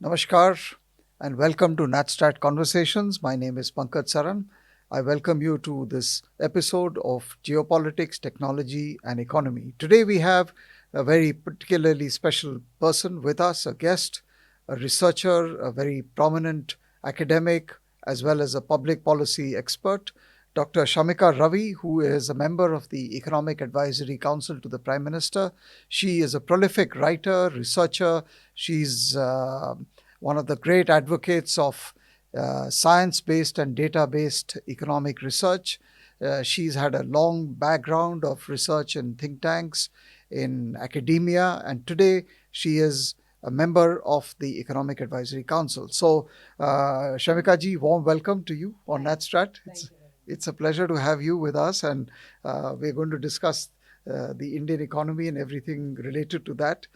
Namaskar and welcome to NatStrat Conversations. My name is Pankaj Saran. I welcome you to this episode of Geopolitics, Technology and Economy. Today we have a very particularly special person with us, a guest, a researcher, a very prominent academic, as well as a public policy expert, Dr. Shamika Ravi, who is a member of the Economic Advisory Council to the Prime Minister. She is a prolific writer, researcher. She's one of the great advocates of science-based and data-based economic research. She's had a long background of research in think tanks, in academia, and today she is a member of the Economic Advisory Council. So, Shamika ji, warm welcome to you on NatStrat. It's a pleasure to have you with us, and we're going to discuss the Indian economy and everything related to that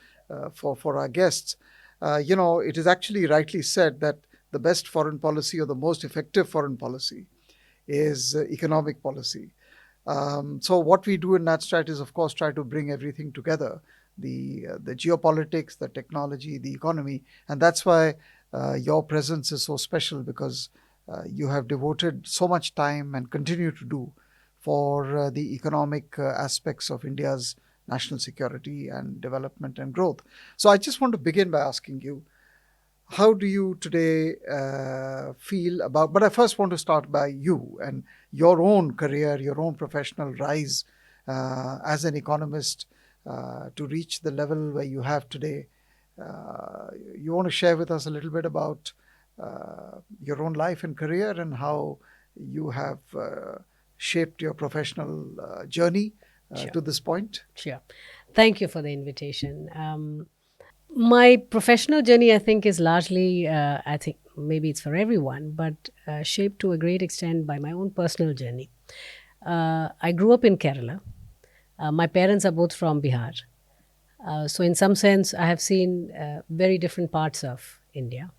for our guests. It is actually rightly said that the best foreign policy or the most effective foreign policy is economic policy. So what we do in NatStrat is, of course, try to bring everything together, the geopolitics, the technology, the economy. And that's why your presence is so special, because you have devoted so much time and continue to do for the economic aspects of India's national security and development and growth. So I just want to begin by asking you, how do you today feel about, but I first want to start by you and your own career, your own professional rise as an economist to reach the level where you have today. You want to share with us a little bit about your own life and career and how you have shaped your professional journey to this point? Sure. Thank you for the invitation. My professional journey, I think, is largely, I think maybe it's for everyone, but shaped to a great extent by my own personal journey. I grew up in Kerala. My parents are both from Bihar. So in some sense, I have seen very different parts of India.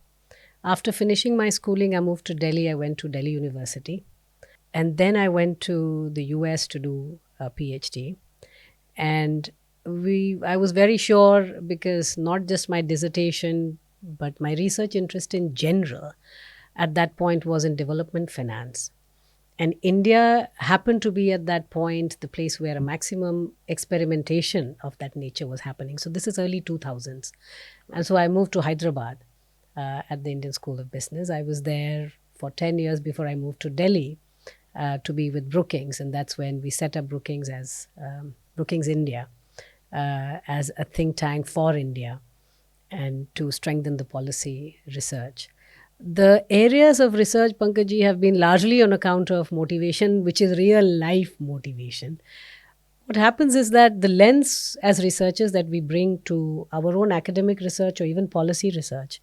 After finishing my schooling, I moved to Delhi. I went to Delhi University. And then I went to the US to do a PhD. And I was very sure, because not just my dissertation, but my research interest in general at that point was in development finance. And India happened to be at that point the place where a maximum experimentation of that nature was happening. So this is early 2000s. And so I moved to Hyderabad at the Indian School of Business. I was there for 10 years before I moved to Delhi to be with Brookings. And that's when we set up Brookings as Brookings India as a think tank for India and to strengthen the policy research. The areas of research, Pankaj, have been largely on account of motivation, which is real life motivation. What happens is that the lens as researchers that we bring to our own academic research or even policy research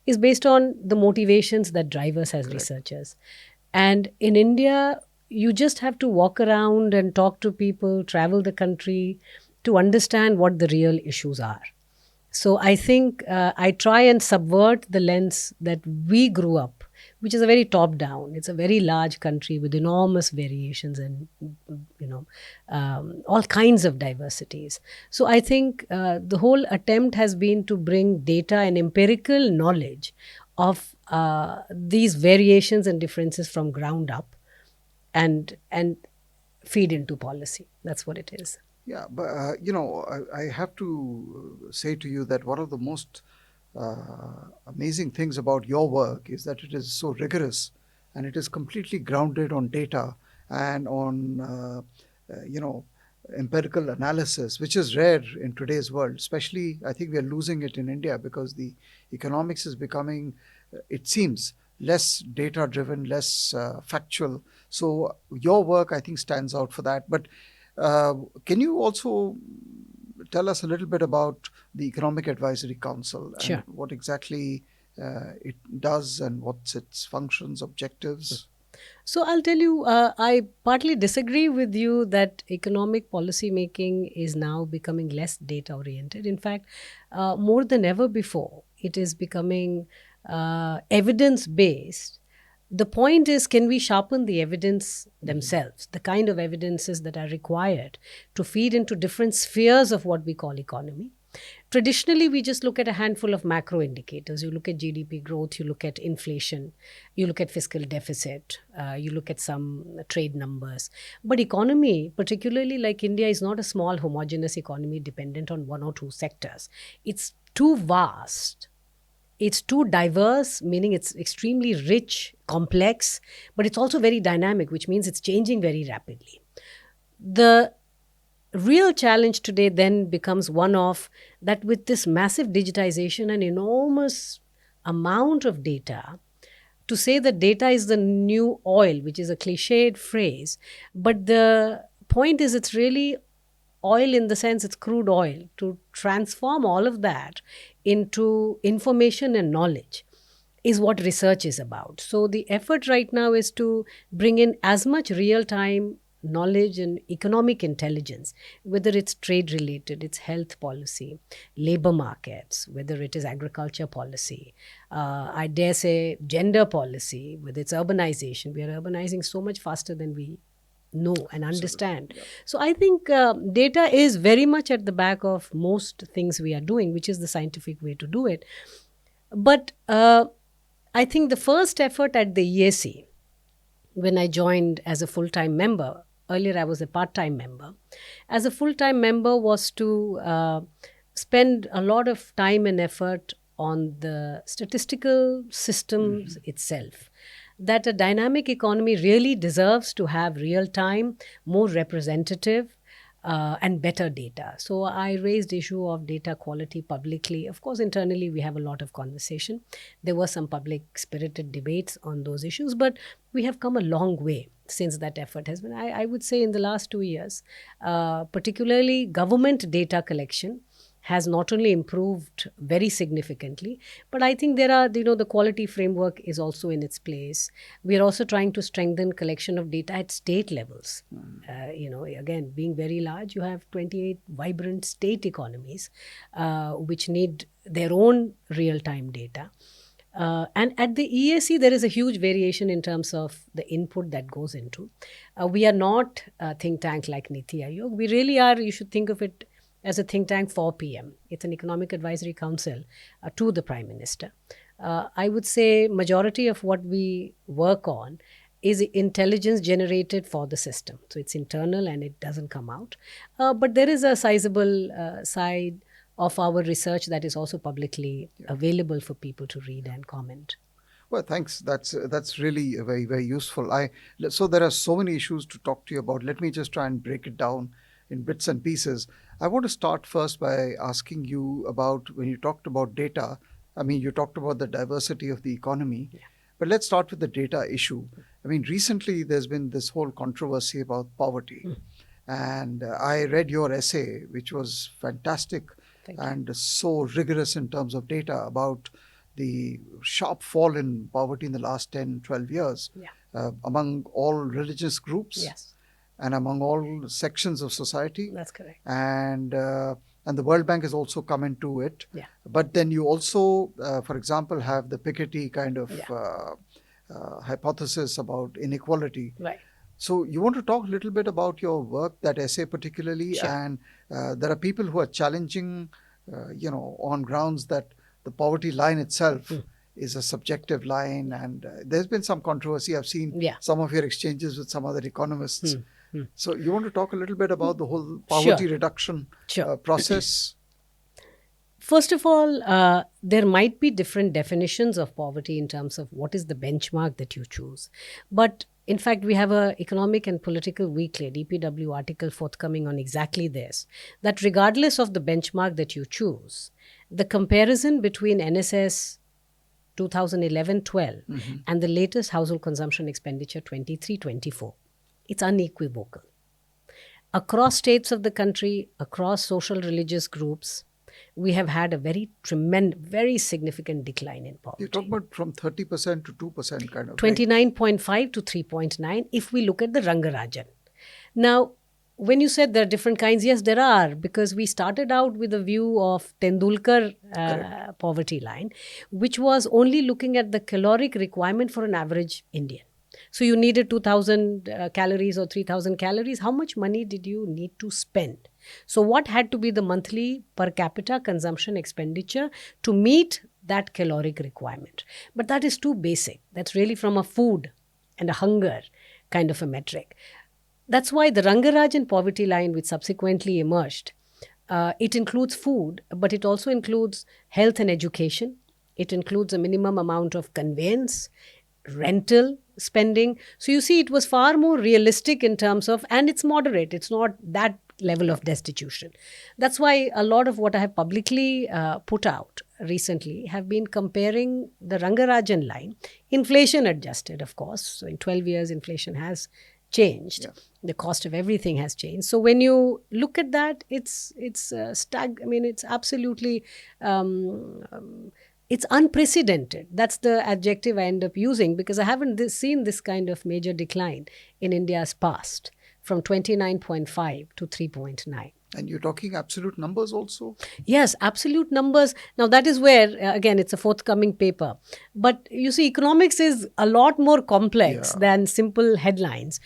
is based on the motivations that drive us as researchers. And in India, you just have to walk around and talk to people, travel the country to understand what the real issues are. So I think I try and subvert the lens that we grew up, which is a very top-down. It's a very large country with enormous variations and, all kinds of diversities. So I think the whole attempt has been to bring data and empirical knowledge of these variations and differences from ground up and feed into policy. That's what it is. Yeah, but I have to say to you that one of the most amazing things about your work is that it is so rigorous and it is completely grounded on data and on, empirical analysis, which is rare in today's world. Especially, I think we are losing it in India because the economics is becoming, it seems, less data-driven, less factual. So your work, I think, stands out for that. But can you also tell us a little bit about the Economic Advisory Council and Sure. what exactly it does and what's its functions, objectives? So I'll tell you, I partly disagree with you that economic policy making is now becoming less data oriented. In fact, more than ever before, it is becoming evidence based. The point is, can we sharpen the evidence themselves, the kind of evidences that are required to feed into different spheres of what we call economy? Traditionally, we just look at a handful of macro indicators. You look at GDP growth, you look at inflation, you look at fiscal deficit, you look at some trade numbers. But economy, particularly like India, is not a small homogeneous economy dependent on one or two sectors. It's too vast. It's too diverse, meaning it's extremely rich, complex, but it's also very dynamic, which means it's changing very rapidly. The real challenge today then becomes one of that with this massive digitization and enormous amount of data, to say that data is the new oil, which is a cliched phrase, but the point is it's really oil in the sense it's crude oil. To transform all of that into information and knowledge is what research is about. So the effort right now is to bring in as much real time knowledge and economic intelligence, whether it's trade related, it's health policy, labor markets, whether it is agriculture policy, I dare say gender policy, whether it's urbanization. We are urbanizing so much faster than we know and understand. Yeah. So I think data is very much at the back of most things we are doing, which is the scientific way to do it. But I think the first effort at the EAC, when I joined as a full-time member, earlier I was a part-time member, as a full-time member was to spend a lot of time and effort on the statistical systems itself. That a dynamic economy really deserves to have real-time, more representative, and better data. So I raised issue of data quality publicly. Of course, internally we have a lot of conversation. There were some public spirited debates on those issues, but we have come a long way since that effort has been. I would say in the last 2 years, particularly government data collection has not only improved very significantly, but I think there are, the quality framework is also in its place. We are also trying to strengthen collection of data at state levels. Again, being very large, you have 28 vibrant state economies, which need their own real-time data. And at the EAC, there is a huge variation in terms of the input that goes into. We are not a think tank like Niti Aayog. We really are, you should think of it as a think tank for PM. It's an economic advisory council to the Prime Minister. I would say majority of what we work on is intelligence generated for the system. So it's internal and it doesn't come out. But there is a sizable side of our research that is also publicly available for people to read and comment. Well, thanks. That's really very, very useful. So there are so many issues to talk to you about. Let me just try and break it down in bits and pieces. I want to start first by asking you about, when you talked about data, I mean, you talked about the diversity of the economy, but let's start with the data issue. I mean, recently there's been this whole controversy about poverty. And I read your essay, which was fantastic and so rigorous in terms of data about the sharp fall in poverty in the last 10, 12 years among all religious groups. Yes. And among all sections of society. That's correct. And the World Bank has also come into it. Yeah. But then you also, for example, have the Piketty kind of hypothesis about inequality. Right. So you want to talk a little bit about your work, that essay particularly, Sure. and there are people who are challenging, on grounds that the poverty line itself is a subjective line, and there's been some controversy. I've seen some of your exchanges with some other economists. So you want to talk a little bit about the whole poverty reduction process? First of all, there might be different definitions of poverty in terms of what is the benchmark that you choose. But in fact, we have a Economic and Political Weekly, DPW article forthcoming on exactly this, that regardless of the benchmark that you choose, the comparison between NSS 2011-12 and the latest household consumption expenditure 23-24, it's unequivocal. Across states of the country, across social religious groups, we have had a very significant decline in poverty. You're talking about from 30% to 2% kind of. 29.5 to 3.9 if we look at the Rangarajan. Now, when you said there are different kinds, yes, there are, because we started out with a view of Tendulkar poverty line, which was only looking at the caloric requirement for an average Indian. So you needed 2,000 calories or 3,000 calories. How much money did you need to spend? So what had to be the monthly per capita consumption expenditure to meet that caloric requirement? But that is too basic. That's really from a food and a hunger kind of a metric. That's why the Rangarajan poverty line, which subsequently emerged, it includes food, but it also includes health and education. It includes a minimum amount of conveyance, rental spending. So you see, it was far more realistic in terms of, and it's moderate. It's not that level of destitution. That's why a lot of what I have publicly put out recently have been comparing the Rangarajan line, inflation adjusted, of course. So in 12 years, inflation has changed. Yeah. The cost of everything has changed. So when you look at that, it's it's absolutely it's unprecedented. That's the adjective I end up using, because I haven't seen this kind of major decline in India's past, from 29.5 to 3.9. And you're talking absolute numbers also? Yes, absolute numbers. Now, that is where, again, it's a forthcoming paper. But you see, economics is a lot more complex than simple headlines.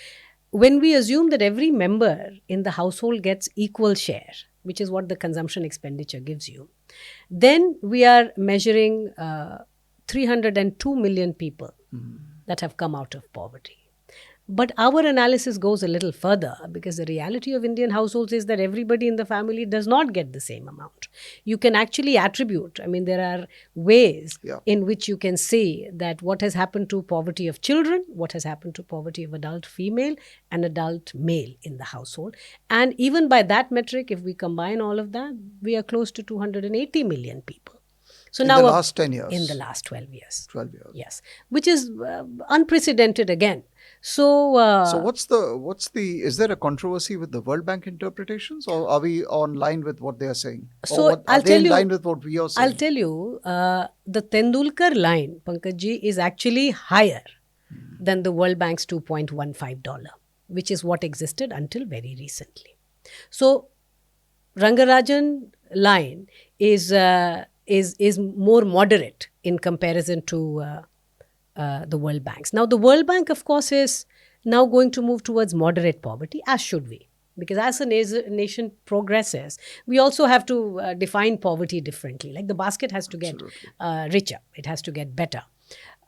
When we assume that every member in the household gets equal share, which is what the consumption expenditure gives you, then we are measuring 302 million people that have come out of poverty. But our analysis goes a little further, because the reality of Indian households is that everybody in the family does not get the same amount. You can actually attribute, there are ways in which you can see that what has happened to poverty of children, what has happened to poverty of adult female and adult male in the household. And even by that metric, if we combine all of that, we are close to 280 million people. So in now, the last 10 years? In the last 12 years. 12 years. Yes. Which is unprecedented again. So is there a controversy with the World Bank interpretations, or are we on line with what they are saying? So are they in line with what we are saying? I'll tell you, the Tendulkar line, Pankaj, is actually higher than the World Bank's $2.15, which is what existed until very recently. So Rangarajan line is more moderate in comparison to the World Bank's. Now, the World Bank, of course, is now going to move towards moderate poverty, as should we. Because as a nation progresses, we also have to define poverty differently. Like the basket has to get richer. It has to get better.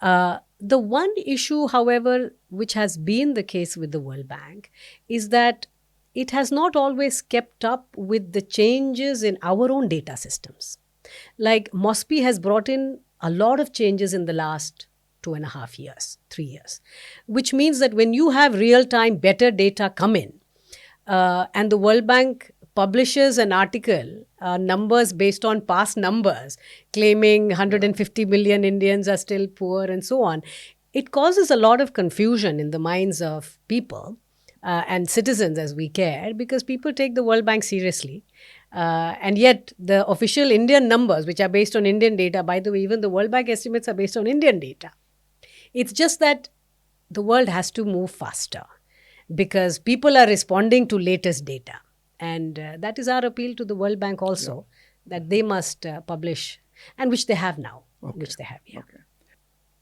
The one issue, however, which has been the case with the World Bank is that it has not always kept up with the changes in our own data systems. Like MOSPI has brought in a lot of changes in the last 2.5 years, 3 years, which means that when you have real-time better data come in, and the World Bank publishes an article, numbers based on past numbers, claiming 150 million Indians are still poor and so on, it causes a lot of confusion in the minds of people and citizens as we care, because people take the World Bank seriously. And yet the official Indian numbers, which are based on Indian data, by the way, even the World Bank estimates are based on Indian data. It's just that the world has to move faster because people are responding to latest data. And that is our appeal to the World Bank also, that they must publish, and which they have now, which they have, Okay.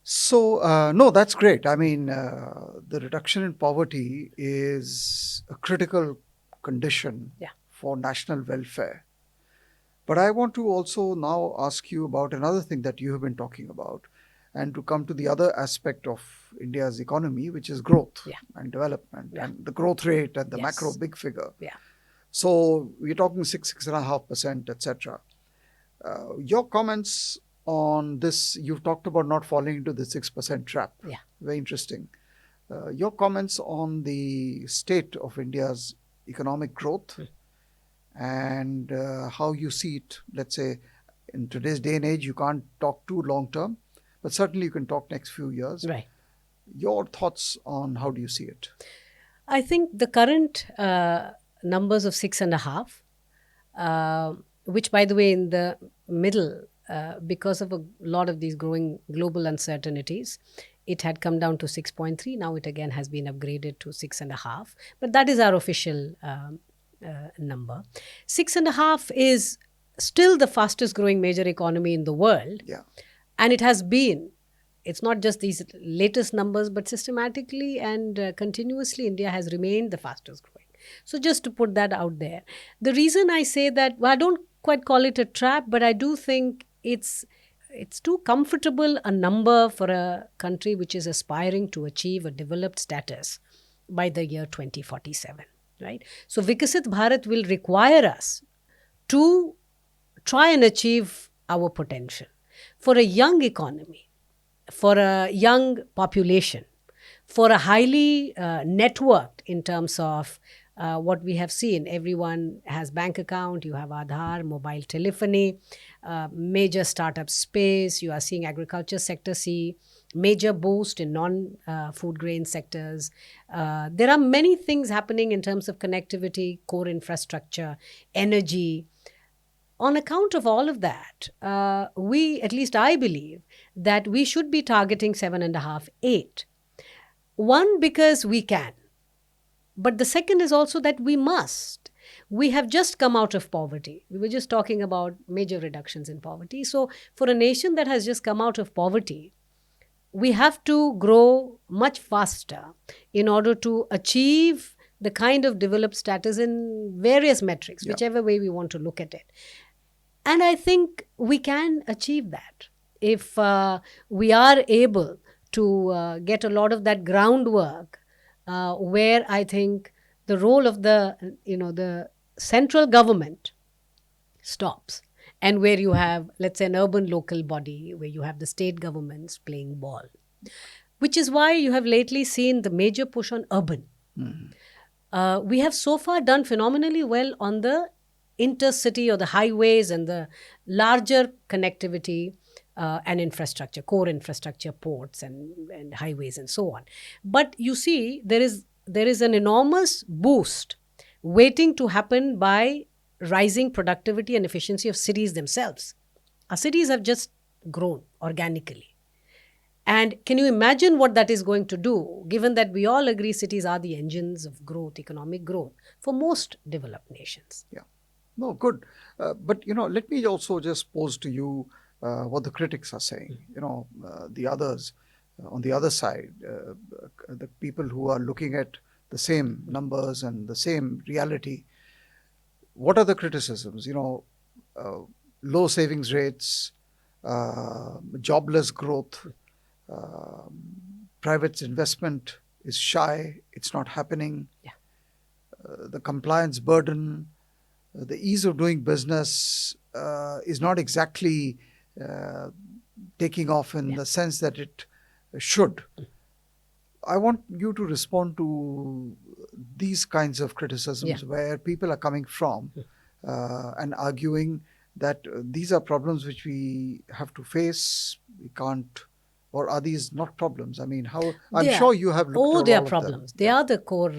So, no, that's great. The reduction in poverty is a critical condition for national welfare. But I want to also now ask you about another thing that you have been talking about, and to come to the other aspect of India's economy, which is growth and development and the growth rate and the macro big figure. So we're talking 6.5%, etc. Your comments on this, you've talked about not falling into the 6% trap. Very interesting. Your comments on the state of India's economic growth and how you see it. Let's say in today's day and age, you can't talk too long term, but certainly you can talk next few years. Right. Your thoughts on how do you see it? I think the current numbers of 6.5, which by the way in the middle, because of a lot of these growing global uncertainties, it had come down to 6.3. Now it again has been upgraded to 6.5. But that is our official number. 6.5 is still the fastest growing major economy in the world. And it has been it's not just these latest numbers, but systematically and continuously, India has remained the fastest growing. So just to put that out there, the reason I say that, well, I don't quite call it a trap, but I do think it's too comfortable a number for a country which is aspiring to achieve a developed status by the year 2047, right? So Viksit Bharat will require us to try and achieve our potential. For a young economy, for a young population, for a highly networked in terms of what we have seen. Everyone has bank account, you have Aadhaar, mobile telephony, major startup space. You are seeing agriculture sector see major boost in non-food grain sectors. There are many things happening in terms of connectivity, core infrastructure, energy. On account of all of that, at least I believe, that we should be targeting 7.5, 8. One, because we can. But the second is also that we must. We have just come out of poverty. We were just talking about major reductions in poverty. So for a nation that has just come out of poverty, we have to grow much faster in order to achieve the kind of developed status in various metrics, whichever way we want to look at it. And I think we can achieve that if we are able to get a lot of that groundwork, where I think the role of the central government stops, and where you have, let's say, an urban local body, where you have the state governments playing ball, which is why you have lately seen the major push on urban. We have so far done phenomenally well on the intercity or the highways and the larger connectivity and infrastructure, core infrastructure, ports and highways and so on. But you see, there is an enormous boost waiting to happen by rising productivity and efficiency of cities themselves. Our cities have just grown organically. And can you imagine what that is going to do, given that we all agree cities are the engines of growth, economic growth, for most developed nations? Yeah. No, good. But, let me also just pose to you what the critics are saying. The others on the other side, the people who are looking at the same numbers and the same reality. What are the criticisms? Low savings rates, jobless growth, private investment is shy, it's not happening. Yeah. The compliance burden, the ease of doing business is not exactly taking off in the sense that it should. I want you to respond to these kinds of criticisms where people are coming from and arguing that these are problems which we have to face, we can't, or are these not problems? I mean, I'm sure you have looked at all of them. They are problems. They are the core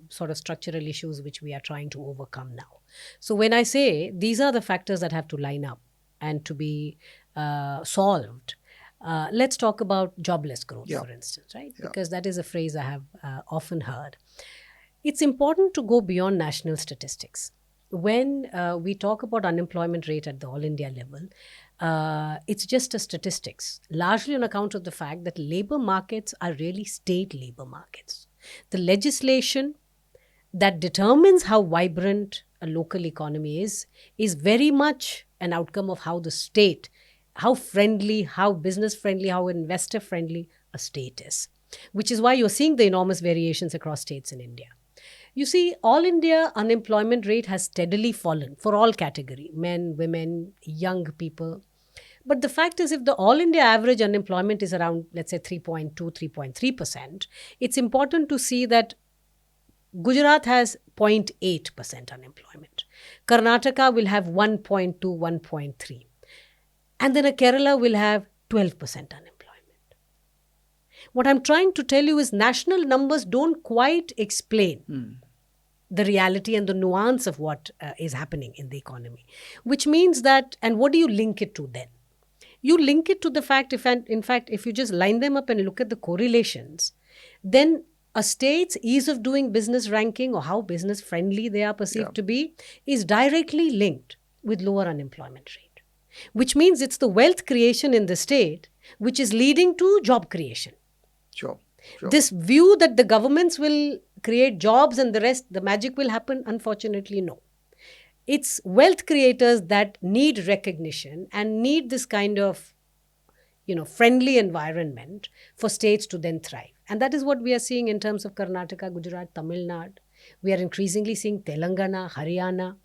sort of structural issues which we are trying to overcome now. So when I say these are the factors that have to line up and to be solved, let's talk about jobless growth, for instance, right? Because that is a phrase I have often heard. It's important to go beyond national statistics. When we talk about unemployment rate at the all India level, it's just a statistics, largely on account of the fact that labor markets are really state labor markets. The legislation that determines how vibrant a local economy is very much an outcome of how the state, how friendly, how business friendly, how investor friendly a state is, which is why you're seeing the enormous variations across states in India. You see, all India unemployment rate has steadily fallen for all category, men, women, young people. But the fact is, if the all India average unemployment is around, let's say, 3.2, 3.3%, it's important to see that Gujarat has 0.8% unemployment. Karnataka will have 1.2, 1.3. And then Kerala will have 12% unemployment. What I'm trying to tell you is national numbers don't quite explain the reality and the nuance of what is happening in the economy. Which means that, and what do you link it to then? You link it to the fact, if you just line them up and look at the correlations, then a state's ease of doing business ranking or how business friendly they are perceived to be is directly linked with lower unemployment rate. Which means it's the wealth creation in the state which is leading to job creation. Sure. Sure. This view that the governments will create jobs and the rest, the magic will happen, unfortunately, no. It's wealth creators that need recognition and need this kind of, friendly environment for states to then thrive. And that is what we are seeing in terms of Karnataka, Gujarat, Tamil Nadu. We are increasingly seeing Telangana, Haryana.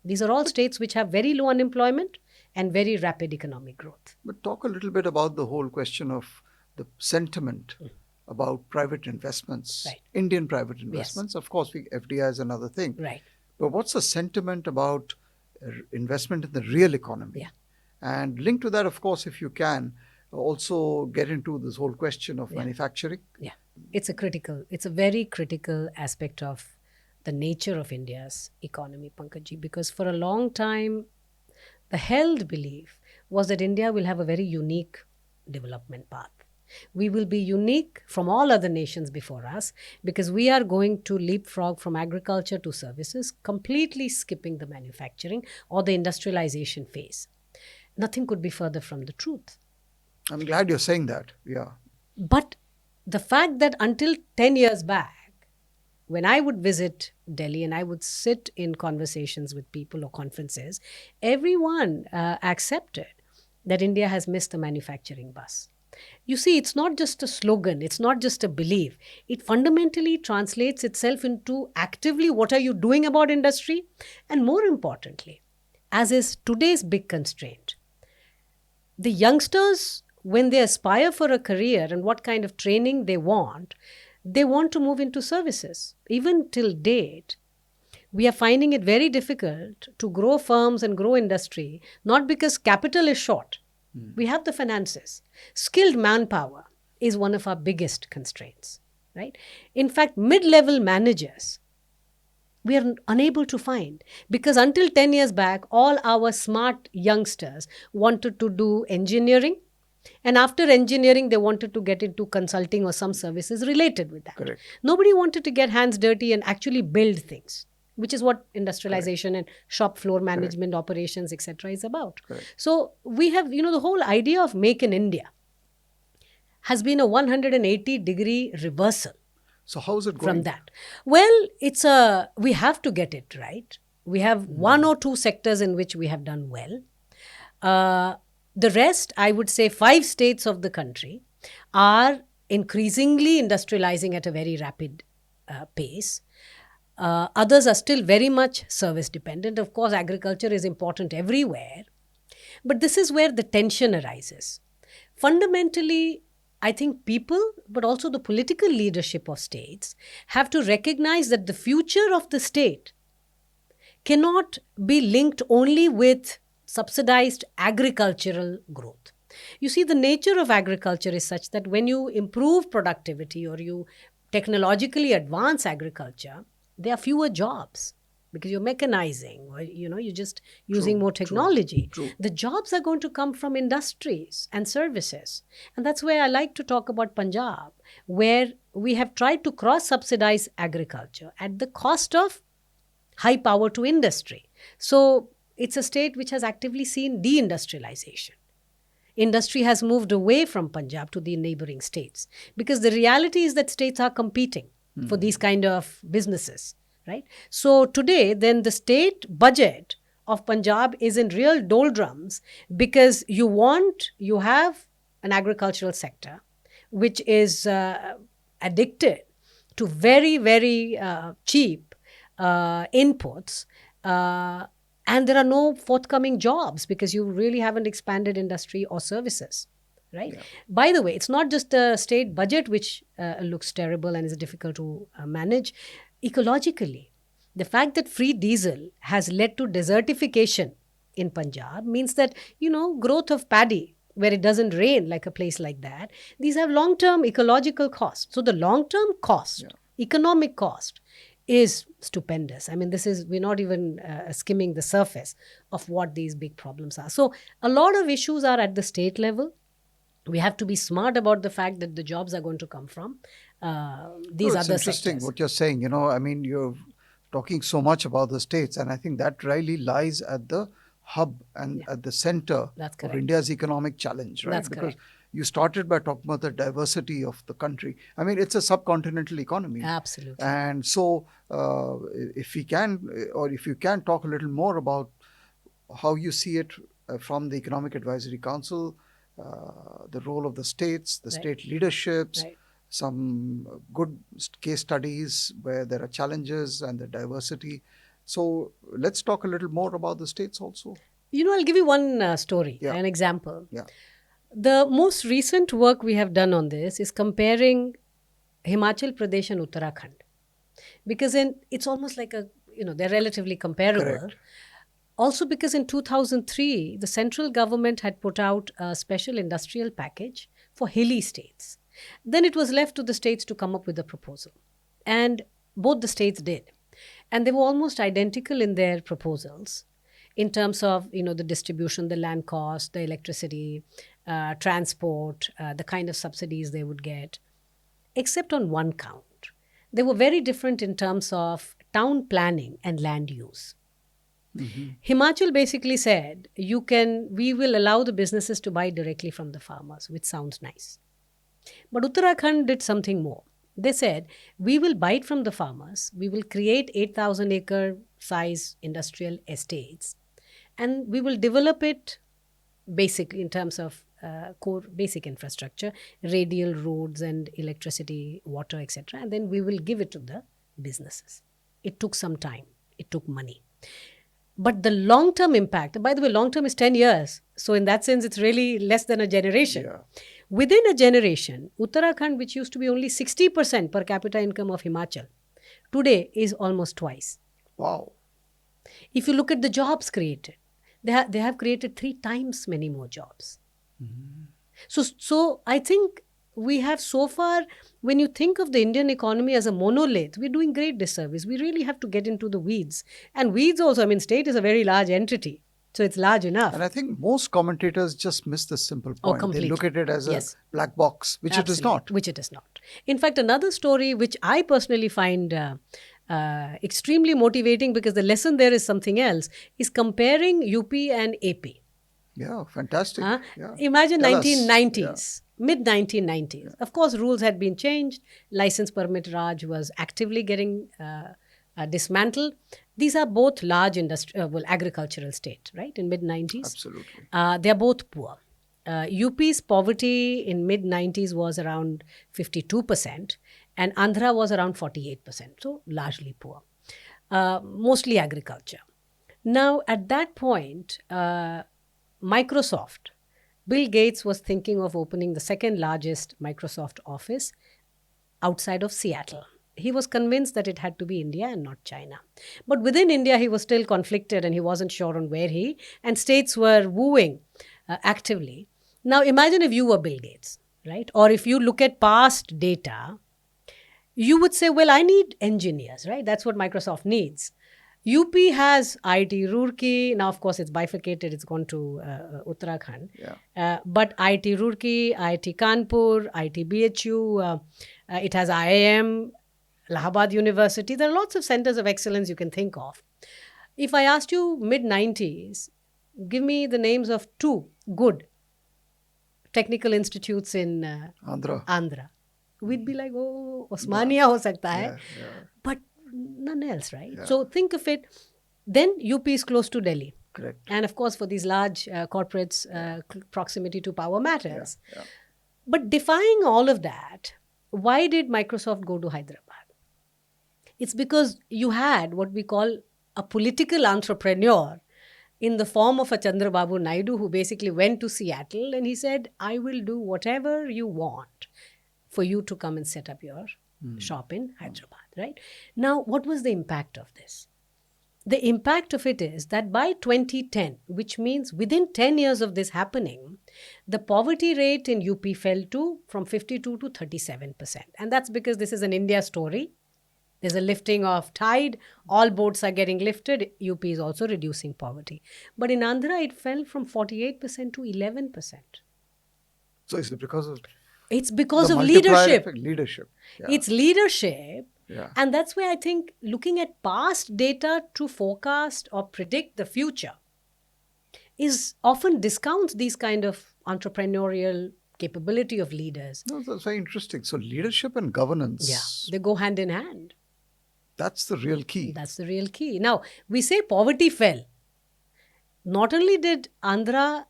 These are all states which have very low unemployment and very rapid economic growth. But talk a little bit about the whole question of the sentiment about private investments, Right. Indian private investments. Of course, FDI is another thing. Right. But what's the sentiment about investment in the real economy? Yeah. And linked to that, of course, if you can, also get into this whole question of manufacturing. Yeah. It's a very critical aspect of the nature of India's economy, Pankajji, because for a long time, the held belief was that India will have a very unique development path. We will be unique from all other nations before us because we are going to leapfrog from agriculture to services, completely skipping the manufacturing or the industrialization phase. Nothing could be further from the truth. I'm glad you're saying that. Yeah. But the fact that until 10 years back, when I would visit Delhi and I would sit in conversations with people or conferences, everyone accepted that India has missed the manufacturing bus. You see, it's not just a slogan, it's not just a belief. It fundamentally translates itself into actively what are you doing about industry? And more importantly, as is today's big constraint, the youngsters, when they aspire for a career and what kind of training they want to move into services. Even till date, we are finding it very difficult to grow firms and grow industry, not because capital is short. We have the finances. Skilled manpower is one of our biggest constraints, right? In fact, mid-level managers, we are unable to find because until 10 years back, all our smart youngsters wanted to do engineering. And after engineering, they wanted to get into consulting or some services related with that. Correct. Nobody wanted to get hands dirty and actually build things, which is what industrialization and shop floor management, operations, etc. is about. So we have, the whole idea of Make in India has been a 180-degree reversal. So how is it going? From that? Well, we have to get it right. We have one or two sectors in which we have done well. The rest, I would say 5 states of the country are increasingly industrializing at a very rapid pace. Others are still very much service dependent. Of course, agriculture is important everywhere. But this is where the tension arises. Fundamentally, I think people, but also the political leadership of states, have to recognize that the future of the state cannot be linked only with subsidized agricultural growth. You see, the nature of agriculture is such that when you improve productivity or you technologically advance agriculture, there are fewer jobs because you're mechanizing or you're just using more technology. True. The jobs are going to come from industries and services. And that's where I like to talk about Punjab, where we have tried to cross-subsidize agriculture at the cost of high power to industry. So it's a state which has actively seen deindustrialization. Industry has moved away from Punjab to the neighboring states because the reality is that states are competing for these kind of businesses, right? So today, then the state budget of Punjab is in real doldrums because you have an agricultural sector which is addicted to very, very cheap inputs. And there are no forthcoming jobs because you really haven't expanded industry or services, right? Yeah. By the way, it's not just the state budget which looks terrible and is difficult to manage. Ecologically, the fact that free diesel has led to desertification in Punjab means that, growth of paddy, where it doesn't rain like a place like that, these have long-term ecological costs. So the long-term cost, economic cost, is stupendous. I mean, we're not even skimming the surface of what these big problems are. So a lot of issues are at the state level. We have to be smart about the fact that the jobs are going to come from these other sectors. It's interesting what you're saying. You're talking so much about the states, and I think that really lies at the hub and at the center of India's economic challenge, right? That's because correct. you started by talking about the diversity of the country. I mean, it's a subcontinental economy. Absolutely. And so, if we can, or if you can talk a little more about how you see it from the Economic Advisory Council, the role of the states, the Right. state leaderships, Right. some good case studies where there are challenges and the diversity. So let's talk a little more about the states also. I'll give you one story, Yeah. an example. Yeah. The most recent work we have done on this is comparing Himachal Pradesh and Uttarakhand, because it's almost like they're relatively comparable. Correct. Also because in 2003, the central government had put out a special industrial package for hilly states. Then it was left to the states to come up with a proposal. And both the states did. And they were almost identical in their proposals in terms of, the distribution, the land cost, the electricity, transport, the kind of subsidies they would get, except on one count. They were very different in terms of town planning and land use. Himachal basically said, we will allow the businesses to buy directly from the farmers, which sounds nice. But Uttarakhand did something more. They said, we will buy it from the farmers, we will create 8,000 acre size industrial estates, and we will develop it basically in terms of core basic infrastructure, radial roads and electricity, water, etc. And then we will give it to the businesses. It took some time. It took money. But the long-term impact, by the way, long-term is 10 years. So in that sense, it's really less than a generation. Yeah. Within a generation, Uttarakhand, which used to be only 60% per capita income of Himachal, today is almost twice. Wow. If you look at the jobs created, they have created 3 times many more jobs. So I think we have so far, when you think of the Indian economy as a monolith, we're doing great disservice. We really have to get into the weeds. And weeds also, state is a very large entity. So it's large enough. And I think most commentators just miss the simple point. Completely. They look at it as Yes. a black box, which it is not. Which it is not. In fact, another story which I personally find extremely motivating, because the lesson there is something else, is comparing UP and AP. Yeah, fantastic. Yeah. Imagine Tell us. 1990s, mid-1990s. Yeah. Of course, rules had been changed. License permit Raj was actively getting dismantled. These are both large agricultural state, right, in mid-90s. Absolutely. They are both poor. UP's poverty in mid-90s was around 52%, and Andhra was around 48%, so largely poor. Mostly agriculture. Now, at that point, Microsoft, Bill Gates was thinking of opening the second largest Microsoft office outside of Seattle. He was convinced that it had to be India and not China. But within India, he was still conflicted and he wasn't sure on where and states were wooing actively. Now, imagine if you were Bill Gates, right? Or if you look at past data, you would say, well, I need engineers, right? That's what Microsoft needs. UP has IIT Roorkee. Now, of course, it's bifurcated. It's gone to Uttarakhand. Yeah. But IIT Roorkee, IIT Kanpur, IIT BHU, it has IIM, Allahabad University. There are lots of centers of excellence you can think of. If I asked you mid-90s, give me the names of 2 good technical institutes in Andhra. We'd be like, oh, Osmania ho sakta hai. Yeah. But none else, right? Yeah. So think of it. Then UP is close to Delhi. Correct. And of course, for these large corporates, proximity to power matters. Yeah. But defying all of that, why did Microsoft go to Hyderabad? It's because you had what we call a political entrepreneur in the form of a Chandrababu Naidu, who basically went to Seattle and he said, I will do whatever you want for you to come and set up your shop in Hyderabad, right? Now, what was the impact of this? The impact of it is that by 2010, which means within 10 years of this happening, the poverty rate in UP fell from 52 to 37%. And that's because this is an India story. There's a lifting of tide. All boats are getting lifted. UP is also reducing poverty. But in Andhra, it fell from 48% to 11%. So is it because of... It's because of leadership. Leadership. Yeah. It's leadership. Yeah. And that's why I think looking at past data to forecast or predict the future is often discounts these kind of entrepreneurial capability of leaders. No, that's very interesting. So leadership and Yeah, governance, they go hand in hand. that's the real key. That's the real key. Now, we say poverty fell. Not only did Andhra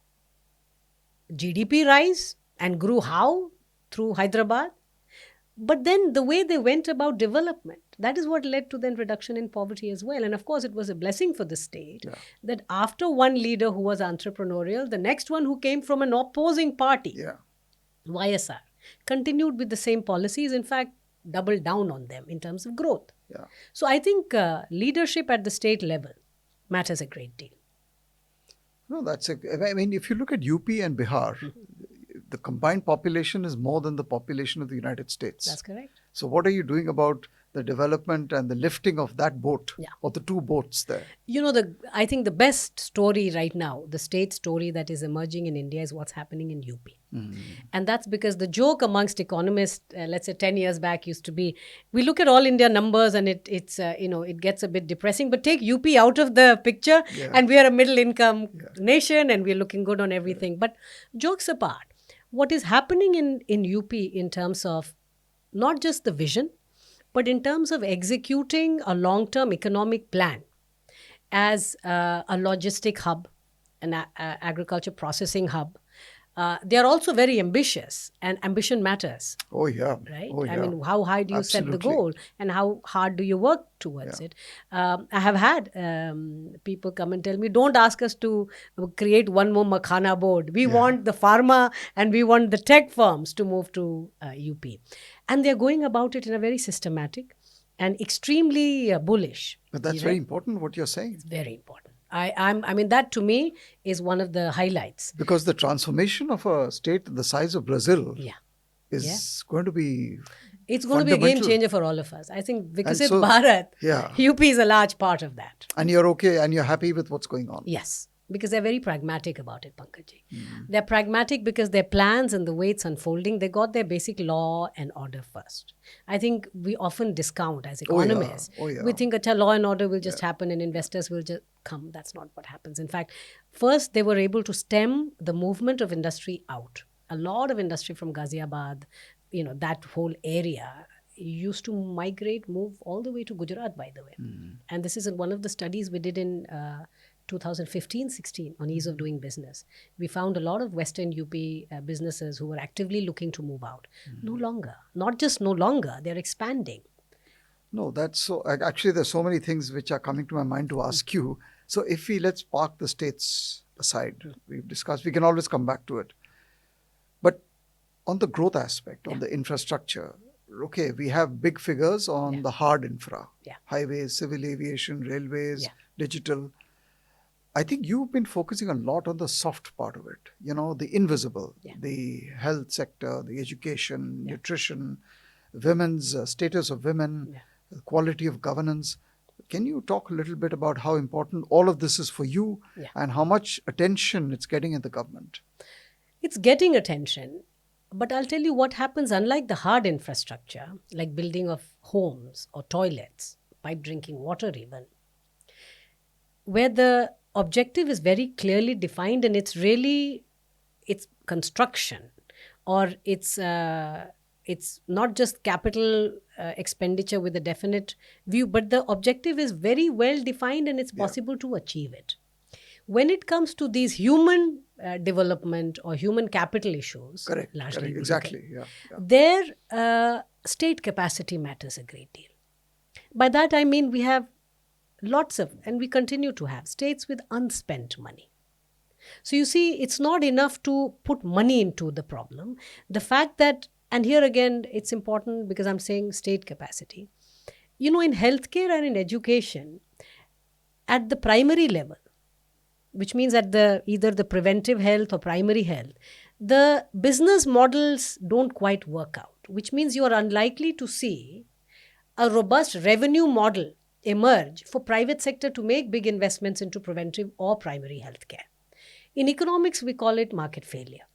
GDP rise and grew how? Through Hyderabad. But then the way they went about development, that is what led to then reduction in poverty as well. And of course, it was a blessing for the state Yeah. that after one leader who was entrepreneurial, the next one who came from an opposing party, Yeah. YSR, continued with the same policies, in fact, doubled down on them in terms of growth. Yeah. So I think leadership at the state level matters a great deal. No, I mean, if you look at UP and Bihar, the combined population is more than the population of the United States. That's correct. So what are you doing about the development and the lifting of that boat, Yeah. or the two boats there? You know, I think the best story right now, the state story that is emerging in India is what's happening in UP. And that's because the joke amongst economists, let's say 10 years back, used to be, we look at all India numbers and it gets a bit depressing, but take UP out of the picture Yeah. and we are a middle income nation and we're looking good on everything. But jokes apart, what is happening in UP in terms of not just the vision, but in terms of executing a long-term economic plan as a logistic hub, an agriculture processing hub, they are also very ambitious, and ambition matters, Oh, yeah. right? Oh, yeah. I mean, how high do you set the Absolutely. goal and how hard do you work towards it? I have had people come and tell me, don't ask us to create one more Makhana board. We want the pharma and we want the tech firms to move to UP. And they're going about it in a very systematic and extremely bullish. But that's very important what you're saying. Very important. I mean, that to me is one of the highlights. Because the transformation of a state the size of Brazil Yeah. is going to be It's going to be a game fundamental. changer for all of us. I think Viksit so- Bharat, Yeah. UP is a large part of that. And you're okay and you're happy with what's going on. Yes, because they're very pragmatic about it, Pankajji. They're pragmatic because their plans and the way it's unfolding, they got their basic law and order first. I think we often discount as Oh, yeah. economists. Oh, yeah. We think a law and order will just happen and investors will just come. That's not what happens. In fact, first they were able to stem the movement of industry out. A lot of industry from Ghaziabad, that whole area used to move all the way to Gujarat, by the way. And this is one of the studies we did in 2015-16 on ease of doing business. We found a lot of Western UP businesses who were actively looking to move out. No longer. Not just no longer, they're expanding. No, that's so. Actually, there's so many things which are coming to my mind to ask you. So, let's park the states aside, we've discussed, we can always come back to it. But on the growth aspect, on the infrastructure, okay, we have big figures on the hard infra, highways, civil aviation, railways, digital. I think you've been focusing a lot on the soft part of it, the invisible, the health sector, the education, nutrition, women's status of women, quality of governance. Can you talk a little bit about how important all of this is for you and how much attention it's getting in the government? It's getting attention, but I'll tell you what happens unlike the hard infrastructure, like building of homes or toilets, pipe drinking water even, where the objective is very clearly defined and it's construction, or it's not just capital expenditure with a definite view, but the objective is very well defined and it's possible to achieve it. When it comes to these human development or human capital issues, largely exactly, their state capacity matters a great deal. By that I mean we have lots of, and we continue to have, states with unspent money. So you see, it's not enough to put money into the problem. The fact that, and here again, it's important because I'm saying state capacity. In healthcare and in education, at the primary level, which means at either the preventive health or primary health, the business models don't quite work out, which means you are unlikely to see a robust revenue model emerge for private sector to make big investments into preventive or primary healthcare. In economics, we call it market failure,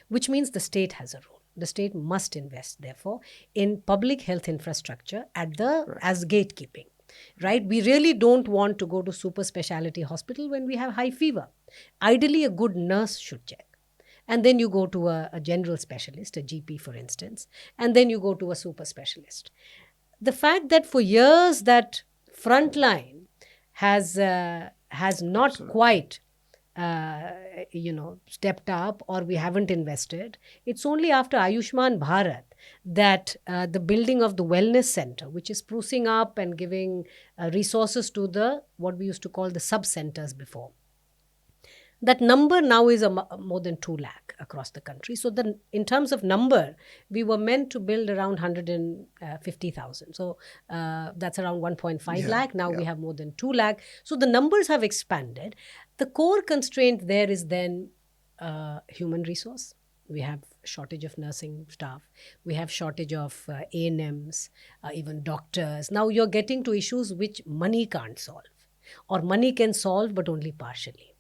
which means the state has a role. The state must invest, therefore, in public health infrastructure as gatekeeping. Right? We really don't want to go to super specialty hospital when we have high fever. Ideally, a good nurse should check. And then you go to a general specialist, a GP, for instance, and then you go to a super specialist. The fact that for years that frontline has not Absolutely. quite stepped up, or we haven't invested. It's only after Ayushman Bharat that the building of the wellness center, which is sprucing up and giving resources to the what we used to call the sub centers before, that number now is more than 2 lakh across the country. So then in terms of number, we were meant to build around 150,000. So that's around 1.5 Yeah, lakh. Now yeah. we have more than 2 lakh. So the numbers have expanded. The core constraint there is then human resource. We have shortage of nursing staff. We have shortage of A&Ms, even doctors. Now you're getting to issues which money can't solve, or money can solve but only partially.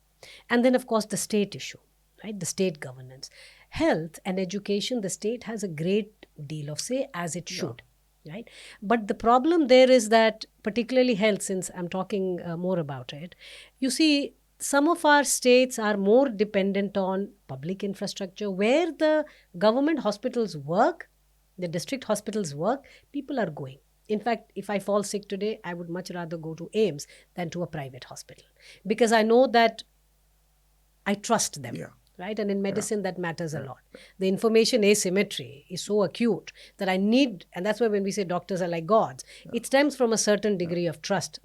And then, of course, the state issue, right? The state governance. Health and education, the state has a great deal of say, as it should, right? But the problem there is that, particularly health, since I'm talking more about it, you see, some of our states are more dependent on public infrastructure. Where the government hospitals work, the district hospitals work, people are going. In fact, if I fall sick today, I would much rather go to AIMS than to a private hospital, because I know that I trust them. Yeah. Right? And in medicine, that matters a lot. The information asymmetry is so acute that I need, and that's why when we say doctors are like gods, it stems from a certain degree of trust.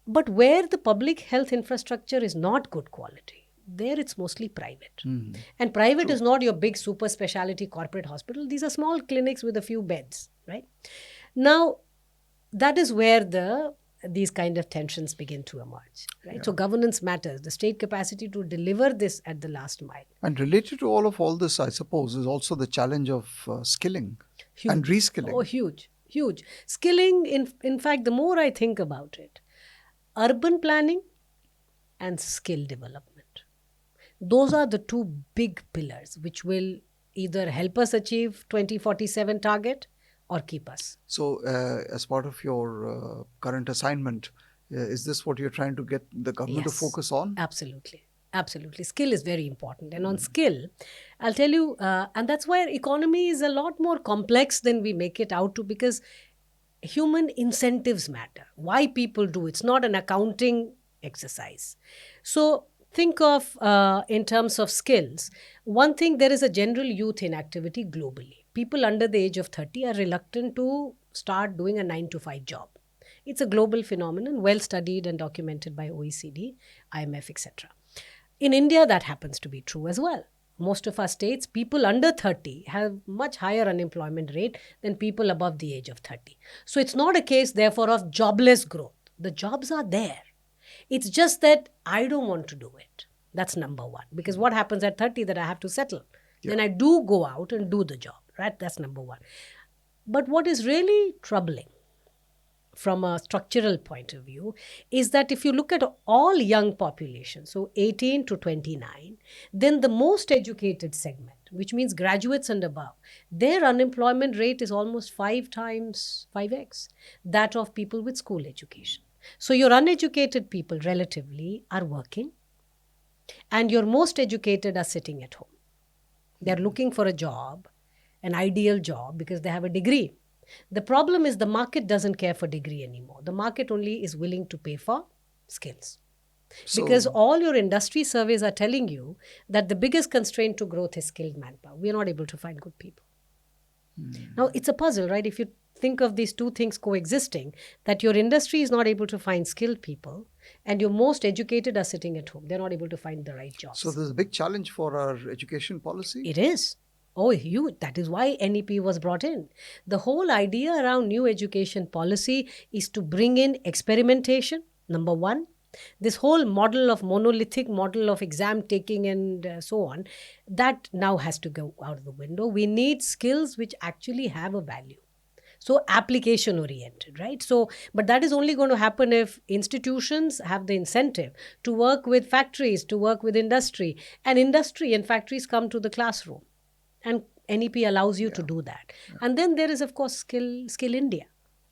But where the public health infrastructure is not good quality, there it's mostly private. And private is not your big super specialty corporate hospital. These are small clinics with a few beds, right? Now, that is where these kind of tensions begin to emerge, right? So governance matters, the state capacity to deliver this at the last mile. And related to all this, I suppose, is also the challenge of skilling and Huge. reskilling. Oh, huge. Skilling, in fact, the more I think about it, urban planning and skill development, those are the two big pillars which will either help us achieve 2047 target or keep us. So, as part of your current assignment, is this what you're trying to get the government to focus on? Absolutely. Skill is very important. And on skill, I'll tell you, and that's why economy is a lot more complex than we make it out to, because human incentives matter. Why people do it's not an accounting exercise. So think of in terms of skills. One thing, there is a general youth inactivity globally. People under the age of 30 are reluctant to start doing a 9 to 5 job. It's a global phenomenon, well studied and documented by OECD, IMF, etc. In India, that happens to be true as well. Most of our states, people under 30 have much higher unemployment rate than people above the age of 30. So it's not a case, therefore, of jobless growth. The jobs are there. It's just that I don't want to do it. That's number one. Because what happens at 30 that I have to settle? Then I do go out and do the job, right? That's number one. But what is really troubling from a structural point of view is that if you look at all young population, so 18 to 29, then the most educated segment, which means graduates and above, their unemployment rate is almost 5x that of people with school education. So your uneducated people relatively are working, and your most educated are sitting at home. They're looking for a job, an ideal job, because they have a degree. The problem is the market doesn't care for degree anymore. The market only is willing to pay for skills. Because all your industry surveys are telling you that the biggest constraint to growth is skilled manpower. We are not able to find good people. Now, it's a puzzle, right? If you think of these two things coexisting, that your industry is not able to find skilled people and your most educated are sitting at home. They're not able to find the right jobs. So there's a big challenge for our education policy? It is. Oh, huge. That is why NEP was brought in. The whole idea around new education policy is to bring in experimentation, number one. This whole monolithic model of exam taking and so on, that now has to go out of the window. We need skills which actually have a value. So application oriented, right? So, but that is only going to happen if institutions have the incentive to work with factories, to work with industry. And industry and factories come to the classroom. And NEP allows you to do that. And then there is, of course, Skill India.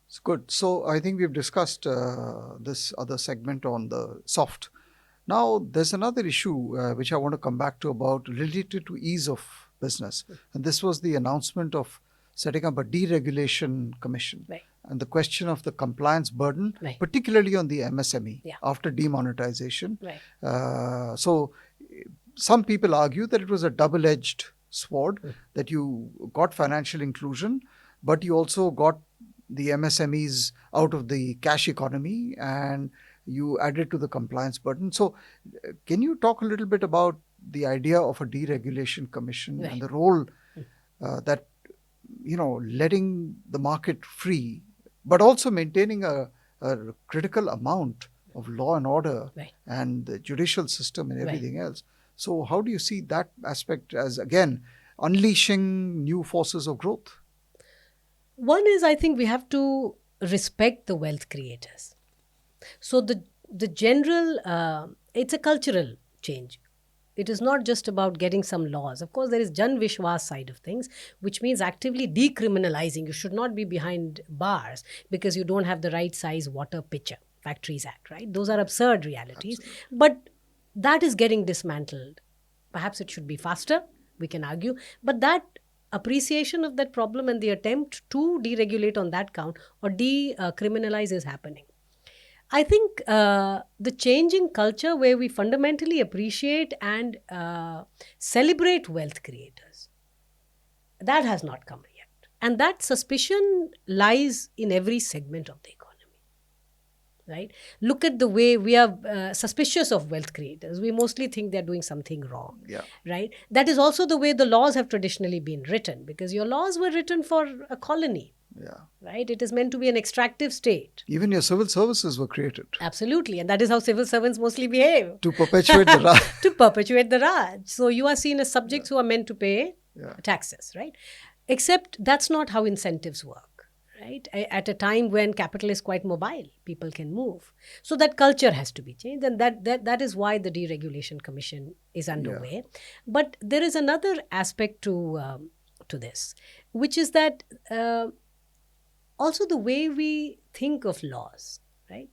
It's good. So I think we've discussed this other segment on the soft. Now, there's another issue which I want to come back to about related to ease of business. And this was the announcement of setting up a deregulation commission. Right. And the question of the compliance burden, Right. particularly on the MSME Yeah. after demonetization. Right. So some people argue that it was a double-edged sword, that you got financial inclusion, but you also got the MSMEs out of the cash economy and you added to the compliance burden. So can you talk a little bit about the idea of a deregulation commission Right. and the role that, letting the market free, but also maintaining a critical amount of law and order Right. and the judicial system and Right. everything else. So how do you see that aspect as, again, unleashing new forces of growth? One is, I think we have to respect the wealth creators. So the general, it's a cultural change. It is not just about getting some laws. Of course, there is Jan Vishwas side of things, which means actively decriminalizing. You should not be behind bars because you don't have the right size water pitcher, Factories Act, right? Those are absurd realities. Absolutely. But that is getting dismantled. Perhaps it should be faster, we can argue. But that appreciation of that problem and the attempt to deregulate on that count or decriminalize is happening. I think the changing culture where we fundamentally appreciate and celebrate wealth creators, that has not come yet. And that suspicion lies in every segment of the economy. Right? Look at the way we are suspicious of wealth creators. We mostly think they're doing something wrong. Yeah. Right? That is also the way the laws have traditionally been written, because your laws were written for a colony. Yeah. Right? It is meant to be an extractive state. Even your civil services were created. Absolutely. And that is how civil servants mostly behave. To perpetuate the Raj. To perpetuate the Raj. So you are seen as subjects who are meant to pay taxes, right? Except that's not how incentives work, right? At a time when capital is quite mobile, people can move. So that culture has to be changed. And that is why the Deregulation Commission is underway. But there is another aspect to this, which is that also the way we think of laws, right?